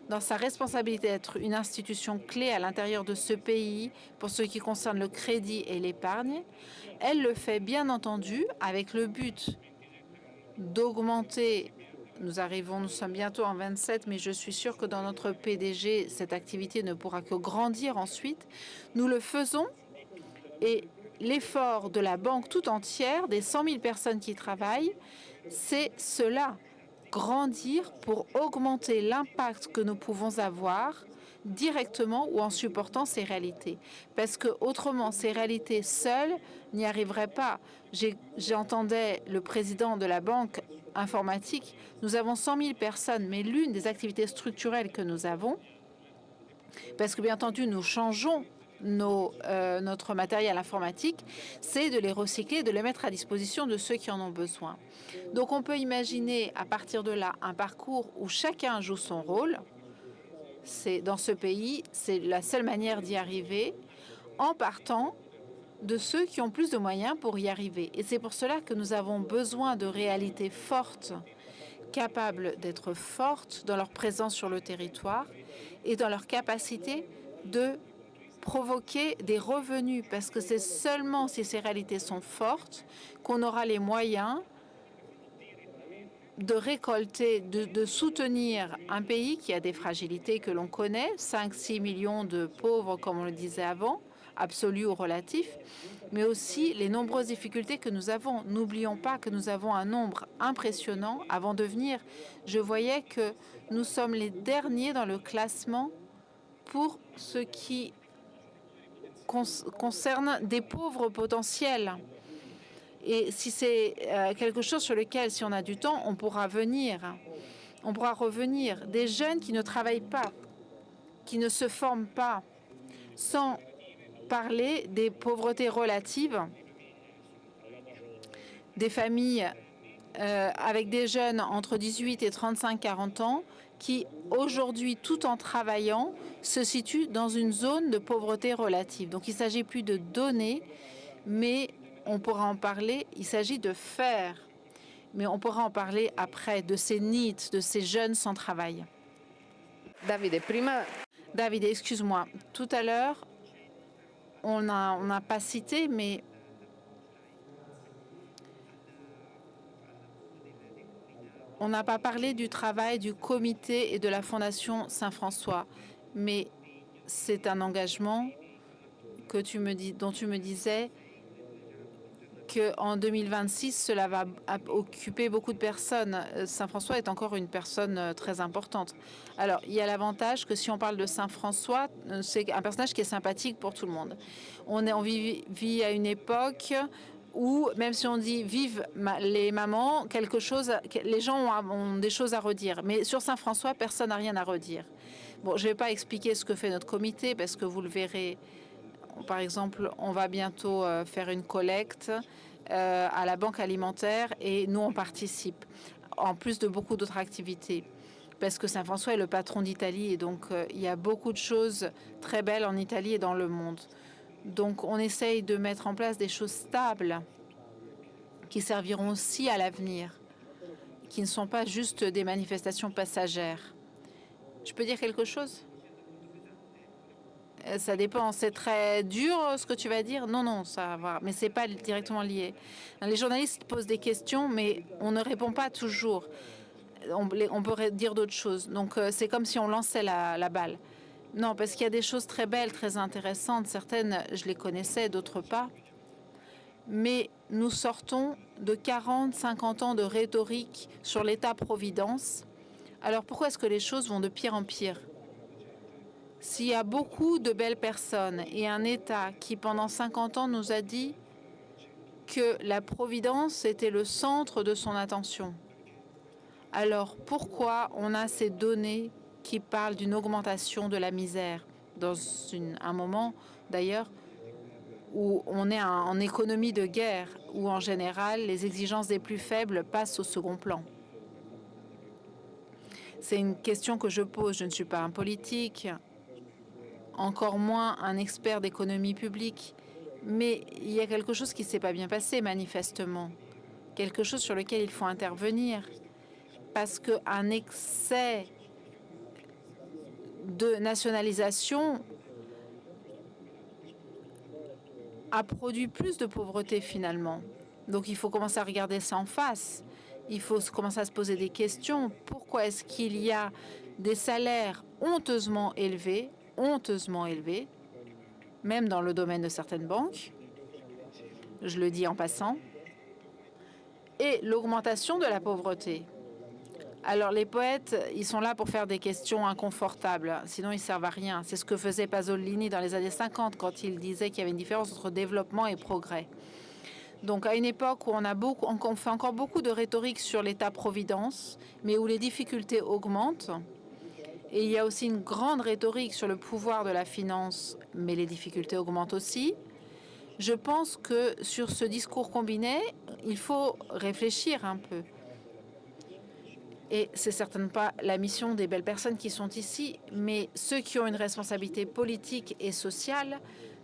dans sa responsabilité d'être une institution clé à l'intérieur de ce pays pour ce qui concerne le crédit et l'épargne, elle le fait bien entendu avec le but d'augmenter. Nous sommes bientôt en 27, mais je suis sûre que dans notre PDG, cette activité ne pourra que grandir ensuite. Nous le faisons et l'effort de la banque tout entière, des 100 000 personnes qui travaillent, c'est cela, grandir pour augmenter l'impact que nous pouvons avoir directement ou en supportant ces réalités. Parce que autrement, ces réalités seules n'y arriveraient pas. J'entendais le président de la banque informatique, nous avons 100 000 personnes, mais l'une des activités structurelles que nous avons, parce que bien entendu, nous changeons notre matériel informatique, c'est de les recycler, de les mettre à disposition de ceux qui en ont besoin. Donc on peut imaginer à partir de là un parcours où chacun joue son rôle. Dans ce pays, c'est la seule manière d'y arriver en partant de ceux qui ont plus de moyens pour y arriver. Et c'est pour cela que nous avons besoin de réalités fortes, capables d'être fortes dans leur présence sur le territoire et dans leur capacité de provoquer des revenus, parce que c'est seulement si ces réalités sont fortes qu'on aura les moyens de récolter, de soutenir un pays qui a des fragilités que l'on connaît, 5-6 millions de pauvres, comme on le disait avant, absolus ou relatifs, mais aussi les nombreuses difficultés que nous avons. N'oublions pas que nous avons un nombre impressionnant. Avant de venir, je voyais que nous sommes les derniers dans le classement pour ce qui concerne des pauvres potentiels. Et si c'est quelque chose sur lequel, si on a du temps, on pourra revenir. Des jeunes qui ne travaillent pas, qui ne se forment pas, sans parler des pauvretés relatives, des familles avec des jeunes entre 18 et 35-40 ans qui, aujourd'hui, tout en travaillant, se situent dans une zone de pauvreté relative. Donc il ne s'agit plus de donner, mais on pourra en parler, il s'agit de faire. Mais on pourra en parler après, de ces needs, de ces jeunes sans travail. David, excuse-moi, tout à l'heure, on n'a pas cité, mais on n'a pas parlé du travail du comité et de la Fondation Saint-François. Mais c'est un engagement dont tu me disais qu'en 2026, cela va occuper beaucoup de personnes. Saint-François est encore une personne très importante. Alors, il y a l'avantage que si on parle de Saint-François, c'est un personnage qui est sympathique pour tout le monde. On vit à une époque où, même si on dit « vive les mamans », les gens ont des choses à redire. Mais sur Saint-François, personne n'a rien à redire. Bon, je ne vais pas expliquer ce que fait notre comité, parce que vous le verrez. Par exemple, on va bientôt faire une collecte à la banque alimentaire et nous, on participe, en plus de beaucoup d'autres activités. Parce que Saint-François est le patron d'Italie et donc il y a beaucoup de choses très belles en Italie et dans le monde. Donc on essaye de mettre en place des choses stables qui serviront aussi à l'avenir, qui ne sont pas juste des manifestations passagères. Je peux dire quelque chose ? Ça dépend, c'est très dur ce que tu vas dire. Non, ça va, mais c'est pas directement lié. Les journalistes posent des questions, mais on ne répond pas toujours. On peut dire d'autres choses. Donc c'est comme si on lançait la balle. Non, parce qu'il y a des choses très belles, très intéressantes. Certaines, je les connaissais, d'autres pas. Mais nous sortons de 40, 50 ans de rhétorique sur l'État-providence. Alors pourquoi est-ce que les choses vont de pire en pire ? S'il y a beaucoup de belles personnes et un État qui, pendant 50 ans, nous a dit que la Providence était le centre de son attention, alors pourquoi on a ces données qui parlent d'une augmentation de la misère dans un moment, d'ailleurs, où on est en économie de guerre, où en général, les exigences des plus faibles passent au second plan? C'est une question que je pose. Je ne suis pas un politique, encore moins un expert d'économie publique. Mais il y a quelque chose qui ne s'est pas bien passé, manifestement. Quelque chose sur lequel il faut intervenir. Parce qu'un excès de nationalisation a produit plus de pauvreté, finalement. Donc il faut commencer à regarder ça en face. Il faut commencer à se poser des questions. Pourquoi est-ce qu'il y a des salaires honteusement élevés, même dans le domaine de certaines banques, je le dis en passant, et l'augmentation de la pauvreté? Alors les poètes, ils sont là pour faire des questions inconfortables, sinon ils servent à rien. C'est ce que faisait Pasolini dans les années 50 quand il disait qu'il y avait une différence entre développement et progrès. Donc à une époque où on fait encore beaucoup de rhétorique sur l'État-providence, mais où les difficultés augmentent, et il y a aussi une grande rhétorique sur le pouvoir de la finance, mais les difficultés augmentent aussi. Je pense que sur ce discours combiné, il faut réfléchir un peu. Et c'est certainement pas la mission des belles personnes qui sont ici, mais ceux qui ont une responsabilité politique et sociale,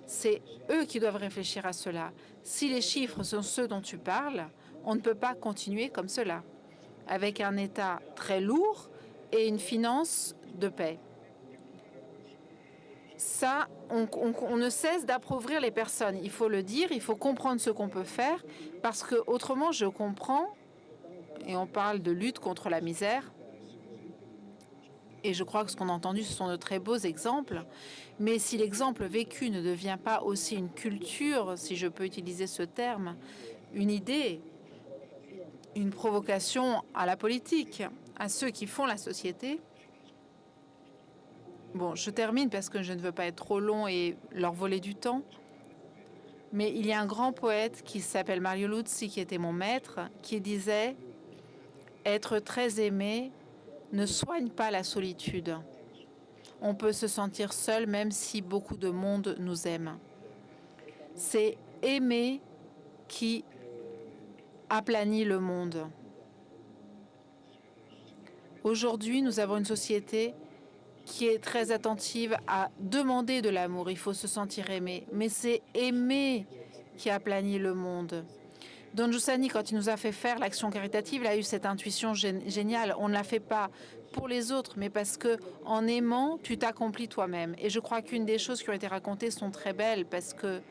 c'est eux qui doivent réfléchir à cela. Si les chiffres sont ceux dont tu parles, on ne peut pas continuer comme cela, avec un État très lourd et une finance de paix. Ça, on ne cesse d'appauvrir les personnes. Il faut le dire, il faut comprendre ce qu'on peut faire, parce que autrement, je comprends, et on parle de lutte contre la misère, et je crois que ce qu'on a entendu, ce sont de très beaux exemples, mais si l'exemple vécu ne devient pas aussi une culture, si je peux utiliser ce terme, une idée, une provocation à la politique, à ceux qui font la société. Bon, je termine parce que je ne veux pas être trop long et leur voler du temps. Mais il y a un grand poète qui s'appelle Mario Luzzi, qui était mon maître, qui disait « Être très aimé ne soigne pas la solitude. On peut se sentir seul même si beaucoup de monde nous aime. C'est aimer qui aplanit le monde. » Aujourd'hui, nous avons une société qui est très attentive à demander de l'amour. Il faut se sentir aimé. Mais c'est aimer qui aplanit le monde. Don Giussani, quand il nous a fait faire l'action caritative, il a eu cette intuition géniale. On ne la fait pas pour les autres, mais parce que en aimant, tu t'accomplis toi-même. Et je crois qu'une des choses qui ont été racontées sont très belles, parce que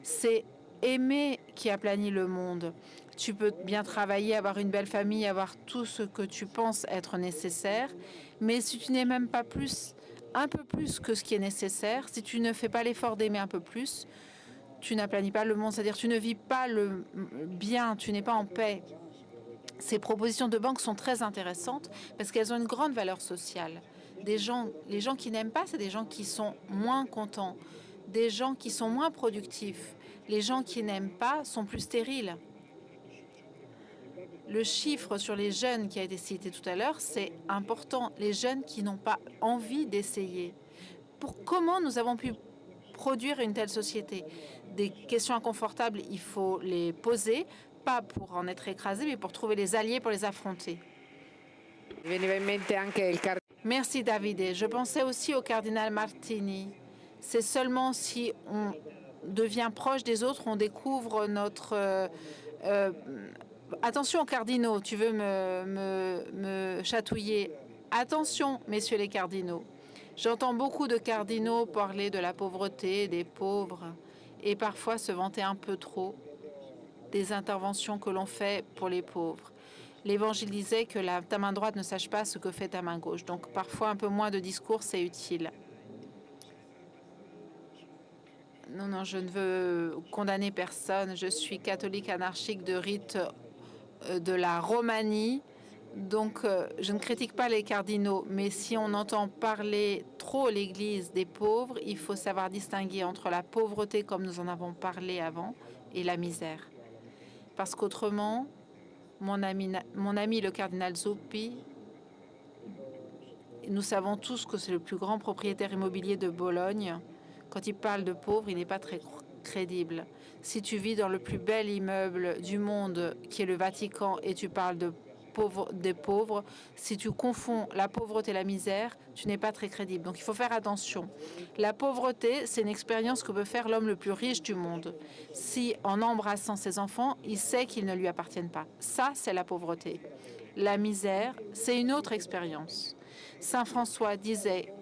c'est aimer qui aplanit le monde. Tu peux bien travailler, avoir une belle famille, avoir tout ce que tu penses être nécessaire, mais si tu n'aimes même pas plus, un peu plus que ce qui est nécessaire, si tu ne fais pas l'effort d'aimer un peu plus, tu n'aplanis pas le monde, c'est-à-dire tu ne vis pas le bien, tu n'es pas en paix. Ces propositions de banque sont très intéressantes parce qu'elles ont une grande valeur sociale. Les gens qui n'aiment pas, c'est des gens qui sont moins contents, des gens qui sont moins productifs. Les gens qui n'aiment pas sont plus stériles. Le chiffre sur les jeunes qui a été cité tout à l'heure, c'est important. Les jeunes qui n'ont pas envie d'essayer. Comment nous avons pu produire une telle société? Des questions inconfortables, il faut les poser, pas pour en être écrasé, mais pour trouver les alliés pour les affronter. Merci Davide. Je pensais aussi au cardinal Martini. C'est seulement si on devient proche des autres, on découvre notre... Attention cardinaux, tu veux me chatouiller. Attention, messieurs les cardinaux. J'entends beaucoup de cardinaux parler de la pauvreté, des pauvres, et parfois se vanter un peu trop des interventions que l'on fait pour les pauvres. L'Évangile disait que ta main droite ne sache pas ce que fait ta main gauche. Donc parfois un peu moins de discours, c'est utile. Non, je ne veux condamner personne. Je suis catholique anarchique de rite de la Romanie. Donc, je ne critique pas les cardinaux, mais si on entend parler trop l'Église des pauvres, il faut savoir distinguer entre la pauvreté, comme nous en avons parlé avant, et la misère. Parce qu'autrement, mon ami le cardinal Zuppi, nous savons tous que c'est le plus grand propriétaire immobilier de Bologne. Quand il parle de pauvres, il n'est pas très crédible. Si tu vis dans le plus bel immeuble du monde, qui est le Vatican, et tu parles des pauvres, si tu confonds la pauvreté et la misère, tu n'es pas très crédible. Donc il faut faire attention. La pauvreté, c'est une expérience que peut faire l'homme le plus riche du monde. Si en embrassant ses enfants, il sait qu'ils ne lui appartiennent pas. Ça, c'est la pauvreté. La misère, c'est une autre expérience. Saint François disait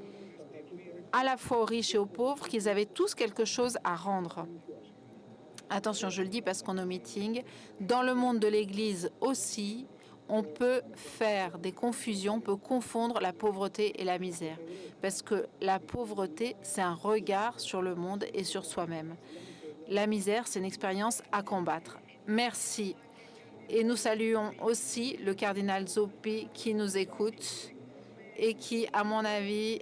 à la fois aux riches et aux pauvres qu'ils avaient tous quelque chose à rendre. Attention, je le dis parce qu'on est au meeting. Dans le monde de l'Église aussi, on peut faire des confusions, on peut confondre la pauvreté et la misère. Parce que la pauvreté, c'est un regard sur le monde et sur soi-même. La misère, c'est une expérience à combattre. Merci. Et nous saluons aussi le cardinal Zuppi qui nous écoute et qui, à mon avis,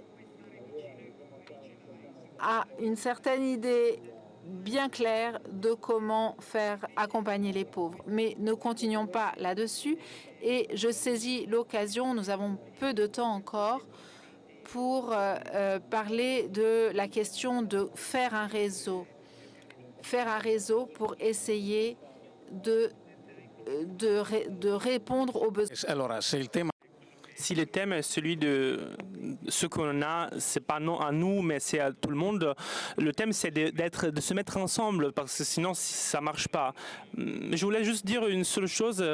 a une certaine idée bien claire de comment faire accompagner les pauvres. Mais ne continuons pas là-dessus. Et je saisis l'occasion, nous avons peu de temps encore, pour parler de la question de faire un réseau. Faire un réseau pour essayer de répondre aux besoins. Alors, si le thème est celui de ce qu'on a, c'est pas non à nous, mais c'est à tout le monde. Le thème, c'est de se mettre ensemble, parce que sinon, ça marche pas. Je voulais juste dire une seule chose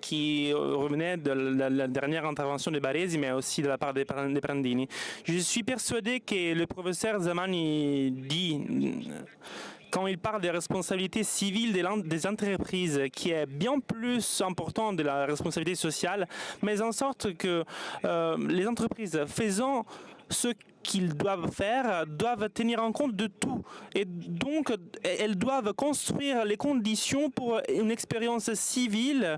qui revenait de la dernière intervention de Baresi, mais aussi de la part des Prandini. Je suis persuadé que le professeur Zamani dit, quand il parle des responsabilités civiles des entreprises, qui est bien plus important de la responsabilité sociale, mais en sorte que les entreprises faisant ce qu'ils doivent faire, doivent tenir en compte de tout. Et donc, elles doivent construire les conditions pour une expérience civile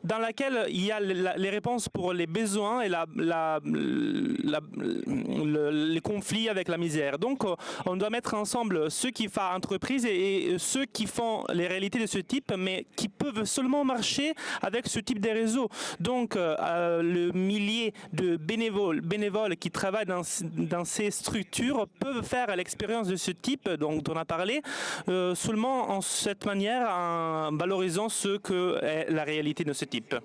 dans laquelle il y a les réponses pour les besoins et les conflits avec la misère. Donc, on doit mettre ensemble ceux qui font entreprise et ceux qui font les réalités de ce type, mais qui peuvent seulement marcher avec ce type de réseau. Donc, le millier de bénévoles qui travaillent dans ces structures peuvent faire l'expérience de ce type dont on a parlé, seulement en cette manière, en valorisant ce que est la réalité de ce type.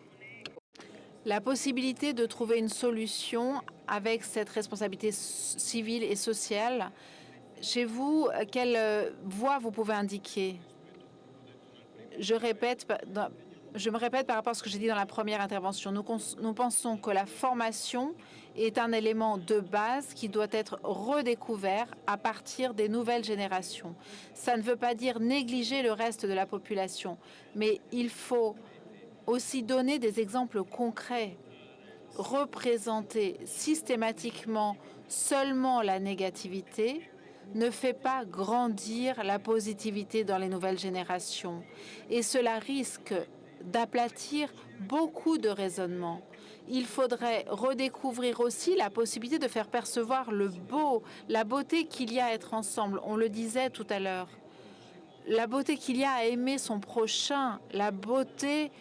la possibilité de trouver une solution avec cette responsabilité civile et sociale. Chez vous, quelle voie vous pouvez indiquer? Je me répète par rapport à ce que j'ai dit dans la première intervention. Nous pensons que la formation est un élément de base qui doit être redécouvert à partir des nouvelles générations. Ça ne veut pas dire négliger le reste de la population, mais il faut aussi donner des exemples concrets. Représenter systématiquement seulement la négativité ne fait pas grandir la positivité dans les nouvelles générations. Et cela risque d'aplatir beaucoup de raisonnements. Il faudrait redécouvrir aussi la possibilité de faire percevoir le beau, la beauté qu'il y a à être ensemble. On le disait tout à l'heure. La beauté qu'il y a à aimer son prochain, la beauté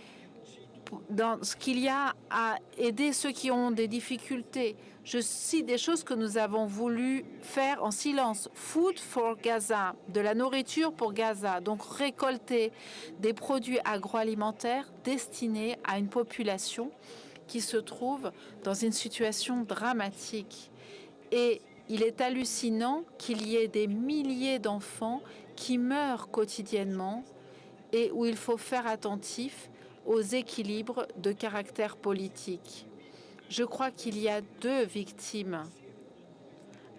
dans ce qu'il y a à aider ceux qui ont des difficultés. Je cite des choses que nous avons voulu faire en silence. Food for Gaza, de la nourriture pour Gaza. Donc récolter des produits agroalimentaires destinés à une population qui se trouve dans une situation dramatique. Et il est hallucinant qu'il y ait des milliers d'enfants qui meurent quotidiennement et où il faut faire attentif aux équilibres de caractère politique. Je crois qu'il y a deux victimes,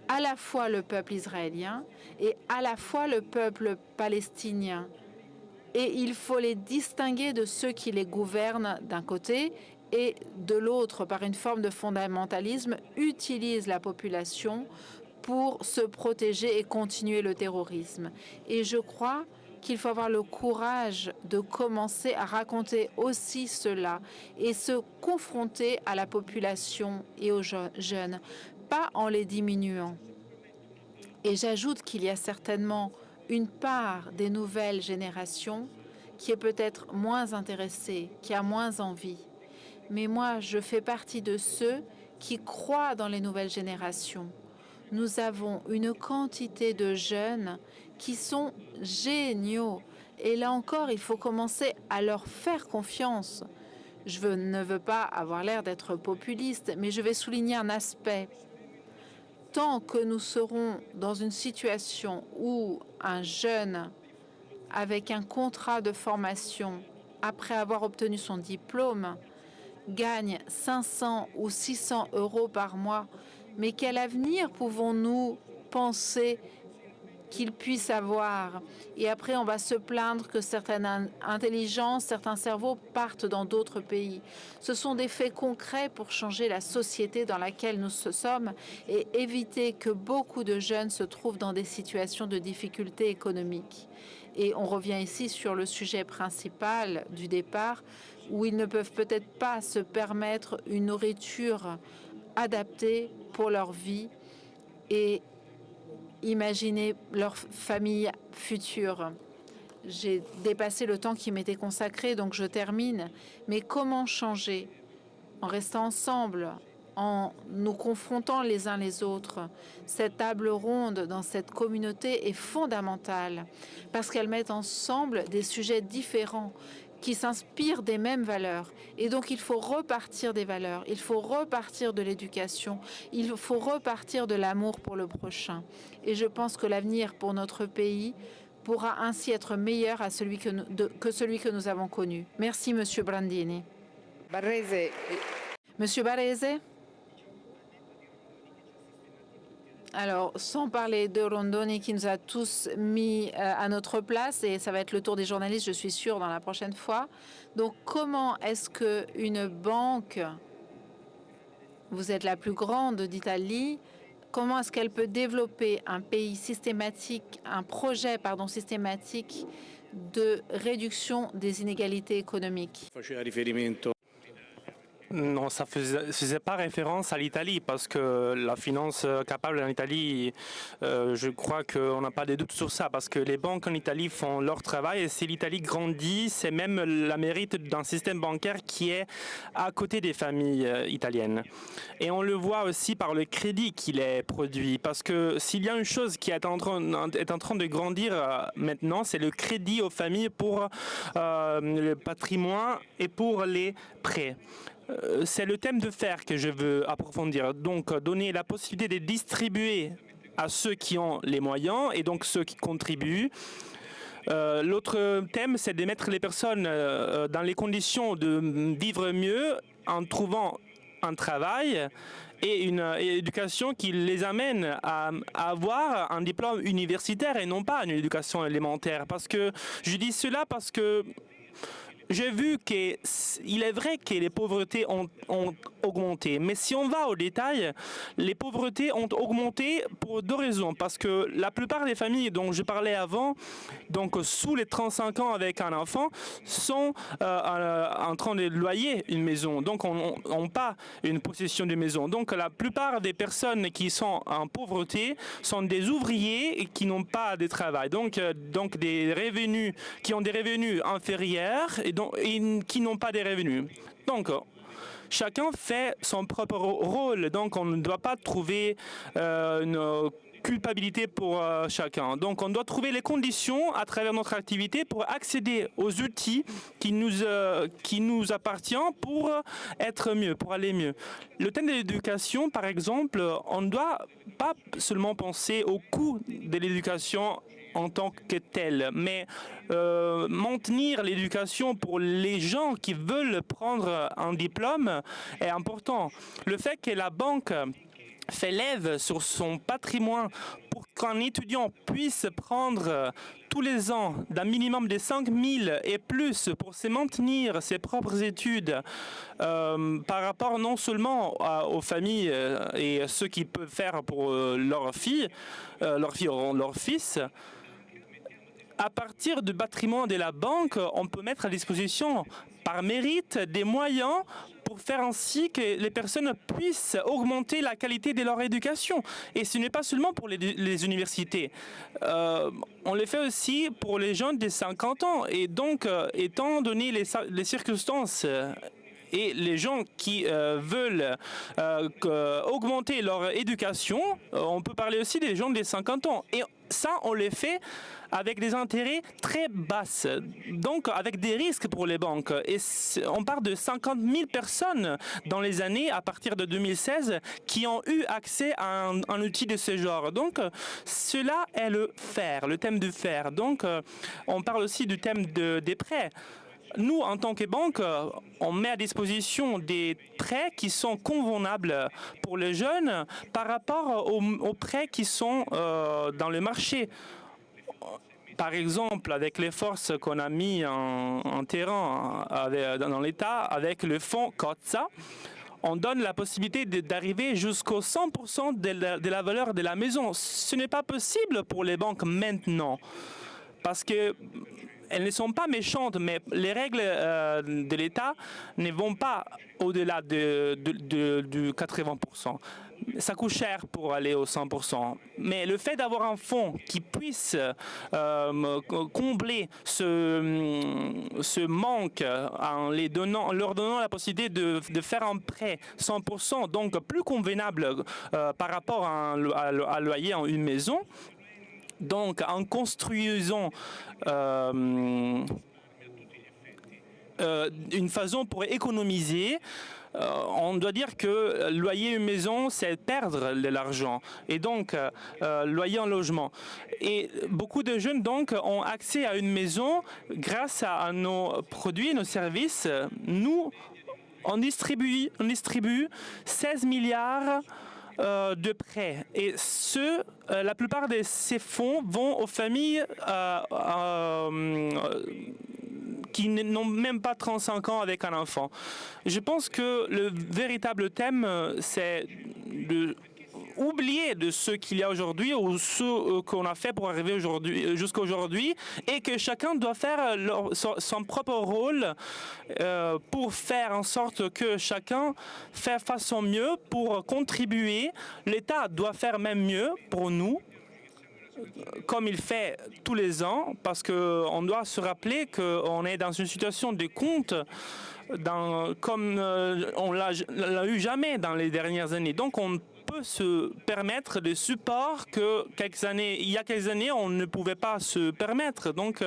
à la fois le peuple israélien et à la fois le peuple palestinien. Et il faut les distinguer de ceux qui les gouvernent d'un côté et de l'autre, par une forme de fondamentalisme, utilisent la population pour se protéger et continuer le terrorisme. Et je crois qu'il faut avoir le courage de commencer à raconter aussi cela et se confronter à la population et aux jeunes, pas en les diminuant. Et j'ajoute qu'il y a certainement une part des nouvelles générations qui est peut-être moins intéressée, qui a moins envie. Mais moi, je fais partie de ceux qui croient dans les nouvelles générations. Nous avons une quantité de jeunes qui sont géniaux. Et là encore, il faut commencer à leur faire confiance. Je ne veux pas avoir l'air d'être populiste, mais je vais souligner un aspect. Tant que nous serons dans une situation où un jeune avec un contrat de formation, après avoir obtenu son diplôme, gagne 500 ou 600 euros par mois, mais quel avenir pouvons-nous penser qu'il puisse avoir? Et après, on va se plaindre que certaines intelligences, certains cerveaux partent dans d'autres pays. Ce sont des faits concrets pour changer la société dans laquelle nous sommes et éviter que beaucoup de jeunes se trouvent dans des situations de difficultés économiques. Et on revient ici sur le sujet principal du départ, où ils ne peuvent peut-être pas se permettre une nourriture adaptée pour leur vie et imaginer leur famille future. J'ai dépassé le temps qui m'était consacré, donc je termine. Mais comment changer? En restant ensemble, en nous confrontant les uns les autres. Cette table ronde dans cette communauté est fondamentale parce qu'elle met ensemble des sujets différents qui s'inspirent des mêmes valeurs. Et donc, il faut repartir des valeurs, il faut repartir de l'éducation, il faut repartir de l'amour pour le prochain. Et je pense que l'avenir pour notre pays pourra ainsi être meilleur à celui que celui que nous avons connu. Merci, Monsieur Brandini. Barrese. Monsieur Barrese? Alors, sans parler de Rondoni qui nous a tous mis à notre place, et ça va être le tour des journalistes, je suis sûre, dans la prochaine fois. Donc, comment est-ce qu'une banque, vous êtes la plus grande d'Italie, comment est-ce qu'elle peut développer un pays systématique, un projet, systématique de réduction des inégalités économiques? Non, ça ne faisait pas référence à l'Italie parce que la finance capable en Italie, je crois qu'on n'a pas de doute sur ça parce que les banques en Italie font leur travail et si l'Italie grandit, c'est même la mérite d'un système bancaire qui est à côté des familles italiennes. Et on le voit aussi par le crédit qu'il est produit parce que s'il y a une chose qui est en train de grandir maintenant, c'est le crédit aux familles pour le patrimoine et pour les prêts. c'est le thème de faire que je veux approfondir. Donc, donner la possibilité de distribuer à ceux qui ont les moyens et donc ceux qui contribuent. L'autre thème, c'est de mettre les personnes dans les conditions de vivre mieux en trouvant un travail et une éducation qui les amène à avoir un diplôme universitaire et non pas une éducation élémentaire. Parce que je dis cela parce que j'ai vu qu'il est vrai que les pauvretés ont augmenté, mais si on va au détail, les pauvretés ont augmenté pour deux raisons. Parce que la plupart des familles dont je parlais avant, donc sous les 35 ans avec un enfant, sont en train de loyer une maison, donc n'ont pas une possession de maison. Donc la plupart des personnes qui sont en pauvreté sont des ouvriers et qui n'ont pas de travail, donc des revenus, qui ont des revenus inférieurs et qui n'ont pas de revenus. Donc, chacun fait son propre rôle. Donc, on ne doit pas trouver une culpabilité pour chacun. Donc, on doit trouver les conditions à travers notre activité pour accéder aux outils qui nous appartiennent pour être mieux, pour aller mieux. Le thème de l'éducation, par exemple, on ne doit pas seulement penser au coût de l'éducation en tant que tel, mais maintenir l'éducation pour les gens qui veulent prendre un diplôme est important. Le fait que la banque fait lève sur son patrimoine pour qu'un étudiant puisse prendre tous les ans d'un minimum de 5 000 et plus pour se maintenir ses propres études par rapport non seulement aux familles et ceux qui peuvent faire pour leurs filles ou leurs fils. À partir du patrimoine de la banque, on peut mettre à disposition par mérite des moyens pour faire ainsi que les personnes puissent augmenter la qualité de leur éducation. Et ce n'est pas seulement pour les universités. On le fait aussi pour les jeunes de 50 ans. Et donc, étant donné les circonstances et les gens qui veulent augmenter leur éducation, on peut parler aussi des gens de 50 ans. Et ça, on les fait avec des intérêts très basses, donc avec des risques pour les banques. Et on parle de 50 000 personnes dans les années, à partir de 2016, qui ont eu accès à un outil de ce genre. Donc, cela est le faire, le thème du faire. Donc, on parle aussi du thème des prêts. Nous, en tant que banque, on met à disposition des prêts qui sont convenables pour les jeunes par rapport aux prêts qui sont dans le marché. Par exemple, avec les forces qu'on a mis en terrain dans l'État, avec le fonds COTSA, on donne la possibilité d'arriver jusqu'au 100% de la valeur de la maison. Ce n'est pas possible pour les banques maintenant, parce que elles ne sont pas méchantes, mais les règles de l'État ne vont pas au-delà du 80%. Ça coûte cher pour aller au 100%. Mais le fait d'avoir un fonds qui puisse combler ce manque en leur donnant la possibilité de faire un prêt 100%, donc plus convenable par rapport à un loyer en une maison, donc en construisant une façon pour économiser, on doit dire que loyer une maison, c'est perdre de l'argent. Et donc, loyer un logement. Et beaucoup de jeunes, donc, ont accès à une maison grâce à nos produits, nos services. Nous, on distribue 16 milliards de prêts. Et la plupart de ces fonds vont aux familles qui n'ont même pas 35 ans avec un enfant. Je pense que le véritable thème, c'est oublier de ce qu'il y a aujourd'hui ou ce qu'on a fait pour arriver jusqu'à aujourd'hui, et que chacun doit faire son propre rôle pour faire en sorte que chacun fait façon mieux pour contribuer. L'État doit faire même mieux pour nous, comme il fait tous les ans, parce qu'on doit se rappeler qu'on est dans une situation de compte comme on l'a eu jamais dans les dernières années. Donc on peut se permettre des supports que il y a quelques années on ne pouvait pas se permettre. Donc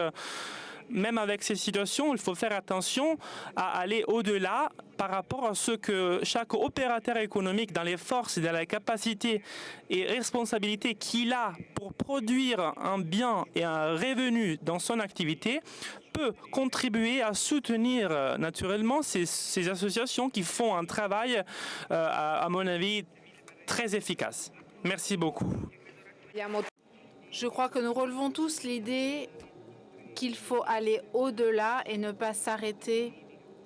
même avec ces situations, il faut faire attention à aller au-delà par rapport à ce que chaque opérateur économique, dans les forces et dans la capacité et responsabilité qu'il a pour produire un bien et un revenu dans son activité, peut contribuer à soutenir naturellement ces associations qui font un travail, à mon avis, très efficace. Merci beaucoup. Je crois que nous relevons tous l'idée qu'il faut aller au-delà et ne pas s'arrêter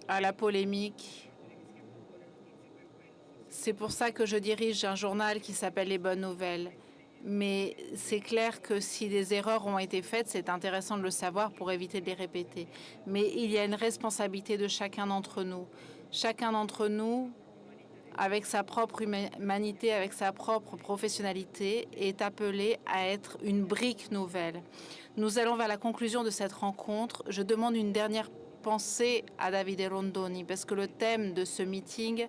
à la polémique. C'est pour ça que je dirige un journal qui s'appelle Les Bonnes Nouvelles. Mais c'est clair que si des erreurs ont été faites, c'est intéressant de le savoir pour éviter de les répéter. Mais il y a une responsabilité de chacun d'entre nous. Chacun d'entre nous, avec sa propre humanité, avec sa propre professionnalité, est appelé à être une brique nouvelle. Nous allons vers la conclusion de cette rencontre. Je demande une dernière pensée à Davide Rondoni, parce que le thème de ce meeting,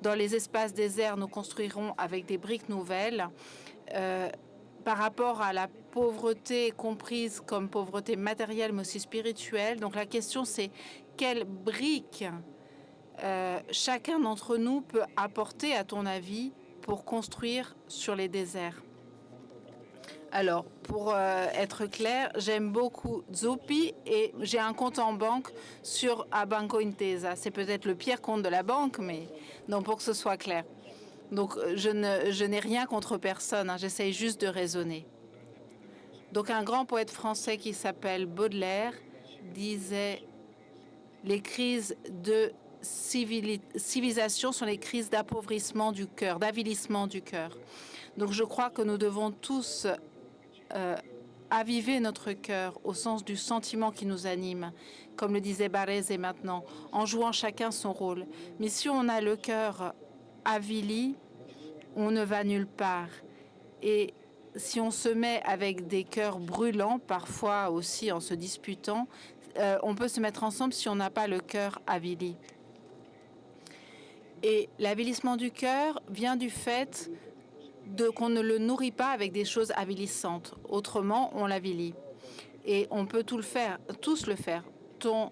dans les espaces déserts, nous construirons avec des briques nouvelles. Par rapport à la pauvreté comprise comme pauvreté matérielle, mais aussi spirituelle. Donc la question, c'est quelle brique chacun d'entre nous peut apporter, à ton avis, pour construire sur les déserts? Alors, pour être clair, j'aime beaucoup Zuppi et j'ai un compte en banque à Banco Intesa. C'est peut-être le pire compte de la banque, mais donc pour que ce soit clair. Donc, je n'ai rien contre personne, hein, j'essaye juste de raisonner. Donc, un grand poète français qui s'appelle Baudelaire disait « Les crises de civilisation sont les crises d'appauvrissement du cœur, d'avilissement du cœur. » Donc, je crois que nous devons tous aviver notre cœur au sens du sentiment qui nous anime, comme le disait Barrese maintenant, en jouant chacun son rôle. Mais si on a le cœur avili, on ne va nulle part. Et si on se met avec des cœurs brûlants, parfois aussi en se disputant, on peut se mettre ensemble si on n'a pas le cœur avili. Et l'avilissement du cœur vient du fait qu'on ne le nourrit pas avec des choses avilissantes. Autrement, on l'avilit. Et on peut tous le faire. Ton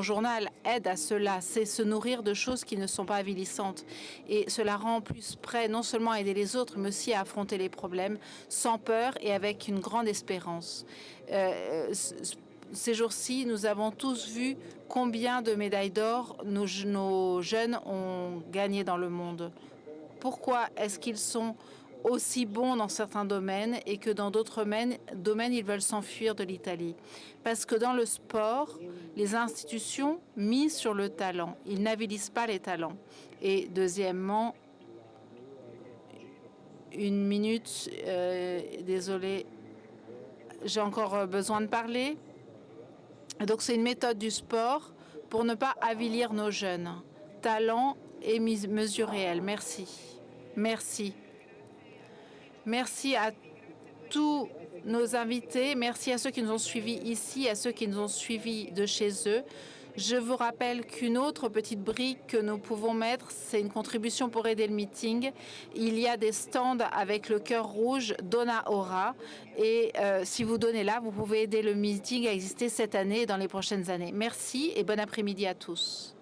journal aide à cela, c'est se nourrir de choses qui ne sont pas avilissantes. Et cela rend plus prêt non seulement à aider les autres, mais aussi à affronter les problèmes sans peur et avec une grande espérance. Ces jours-ci, nous avons tous vu combien de médailles d'or nos jeunes ont gagné dans le monde. Pourquoi est-ce qu'ils sont aussi bons dans certains domaines et que dans d'autres domaines, ils veulent s'enfuir de l'Italie? Parce que dans le sport, les institutions misent sur le talent. Ils n'avilissent pas les talents. Et deuxièmement, une minute, désolée, j'ai encore besoin de parler. Donc c'est une méthode du sport pour ne pas avilir nos jeunes. Talent et mesure réelle. Merci. Merci. Merci à tous nos invités. Merci à ceux qui nous ont suivis ici, à ceux qui nous ont suivis de chez eux. Je vous rappelle qu'une autre petite brique que nous pouvons mettre, c'est une contribution pour aider le meeting. Il y a des stands avec le cœur rouge Dona Ora. Et si vous donnez là, vous pouvez aider le meeting à exister cette année et dans les prochaines années. Merci et bon après-midi à tous.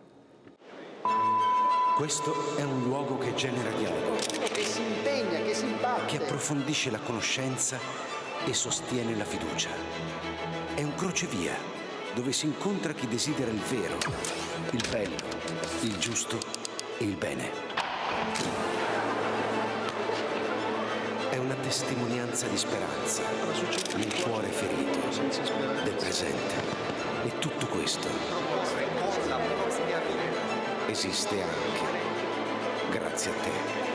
Questo è un luogo che genera dialogo, Che si impegna, che si batte. che approfondisce la conoscenza e sostiene la fiducia. È un crocevia dove si incontra chi desidera il vero, il bello, il giusto e il bene. È una testimonianza di speranza nel cuore ferito del presente. E tutto questo esiste anche grazie a te.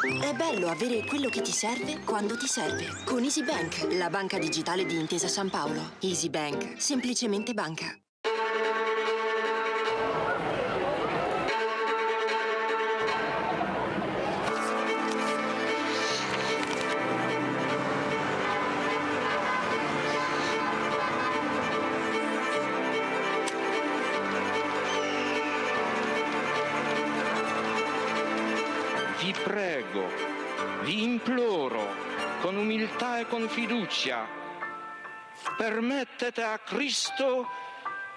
È bello avere quello che ti serve quando ti serve. Con EasyBank, la banca digitale di Intesa Sanpaolo. EasyBank, semplicemente banca. Vi prego, vi imploro, con umiltà e con fiducia, permettete a Cristo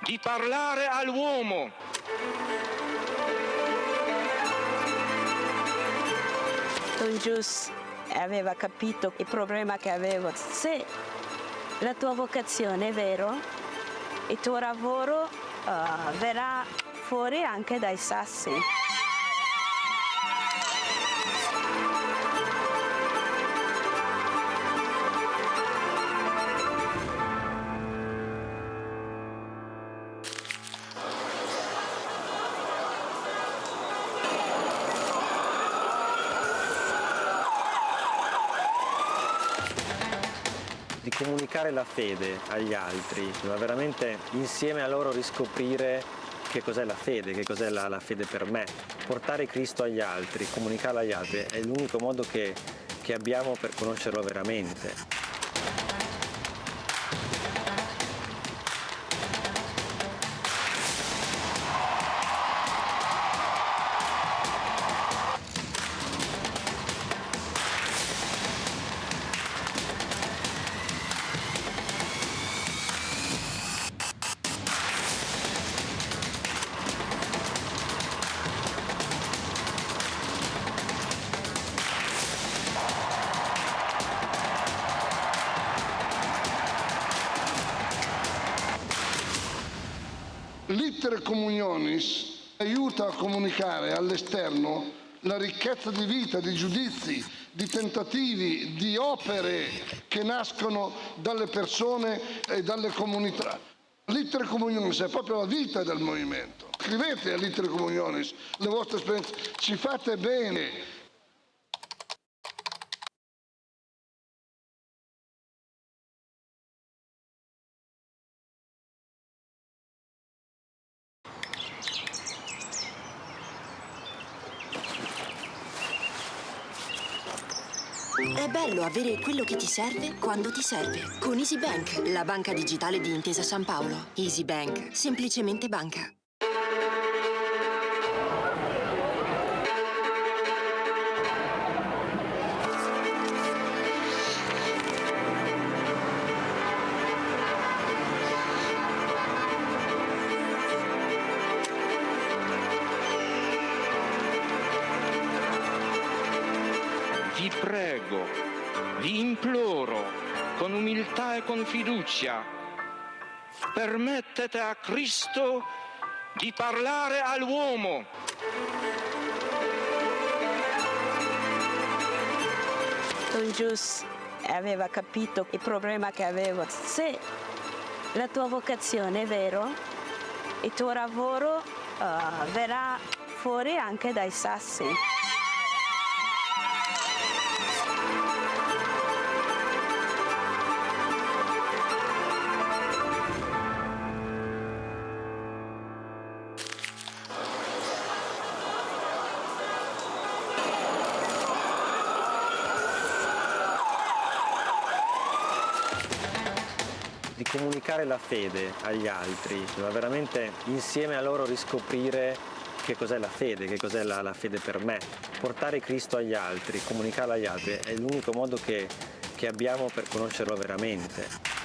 di parlare all'uomo. Don Gius aveva capito il problema che avevo. Se la tua vocazione è vero, il tuo lavoro verrà fuori anche dai sassi. Di comunicare la fede agli altri, ma veramente insieme a loro riscoprire che cos'è la fede, che cos'è la fede per me. Portare Cristo agli altri, comunicarlo agli altri è l'unico modo che abbiamo per conoscerlo veramente. L'Iter Communionis aiuta a comunicare all'esterno la ricchezza di vita, di giudizi, di tentativi, di opere che nascono dalle persone e dalle comunità. L'Iter Communionis è proprio la vita del movimento. Scrivete all'Iter Communionis le vostre esperienze, ci fate bene. È bello avere quello che ti serve quando ti serve. Con EasyBank, la banca digitale di Intesa Sanpaolo. EasyBank, semplicemente banca. Vi prego, vi imploro, con umiltà e con fiducia, permettete a Cristo di parlare all'uomo. Don Gius aveva capito il problema che avevo. Se la tua vocazione è vero, il tuo lavoro verrà fuori anche dai sassi. Di comunicare la fede agli altri, ma veramente insieme a loro riscoprire che cos'è la fede, che cos'è la fede per me. Portare Cristo agli altri, comunicarlo agli altri è l'unico modo che abbiamo per conoscerlo veramente.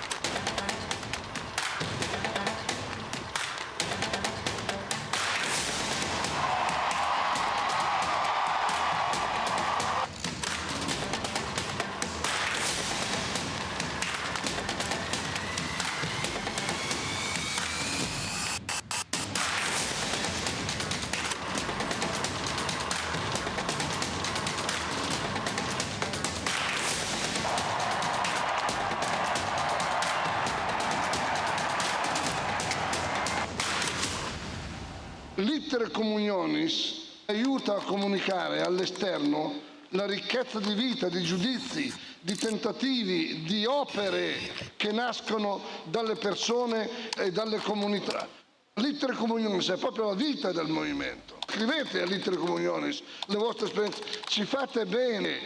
L'Iter Communionis aiuta a comunicare all'esterno la ricchezza di vita, di giudizi, di tentativi, di opere che nascono dalle persone e dalle comunità. L'Iter Communionis è proprio la vita del movimento. Scrivete all'Iter Communionis le vostre esperienze, ci fate bene,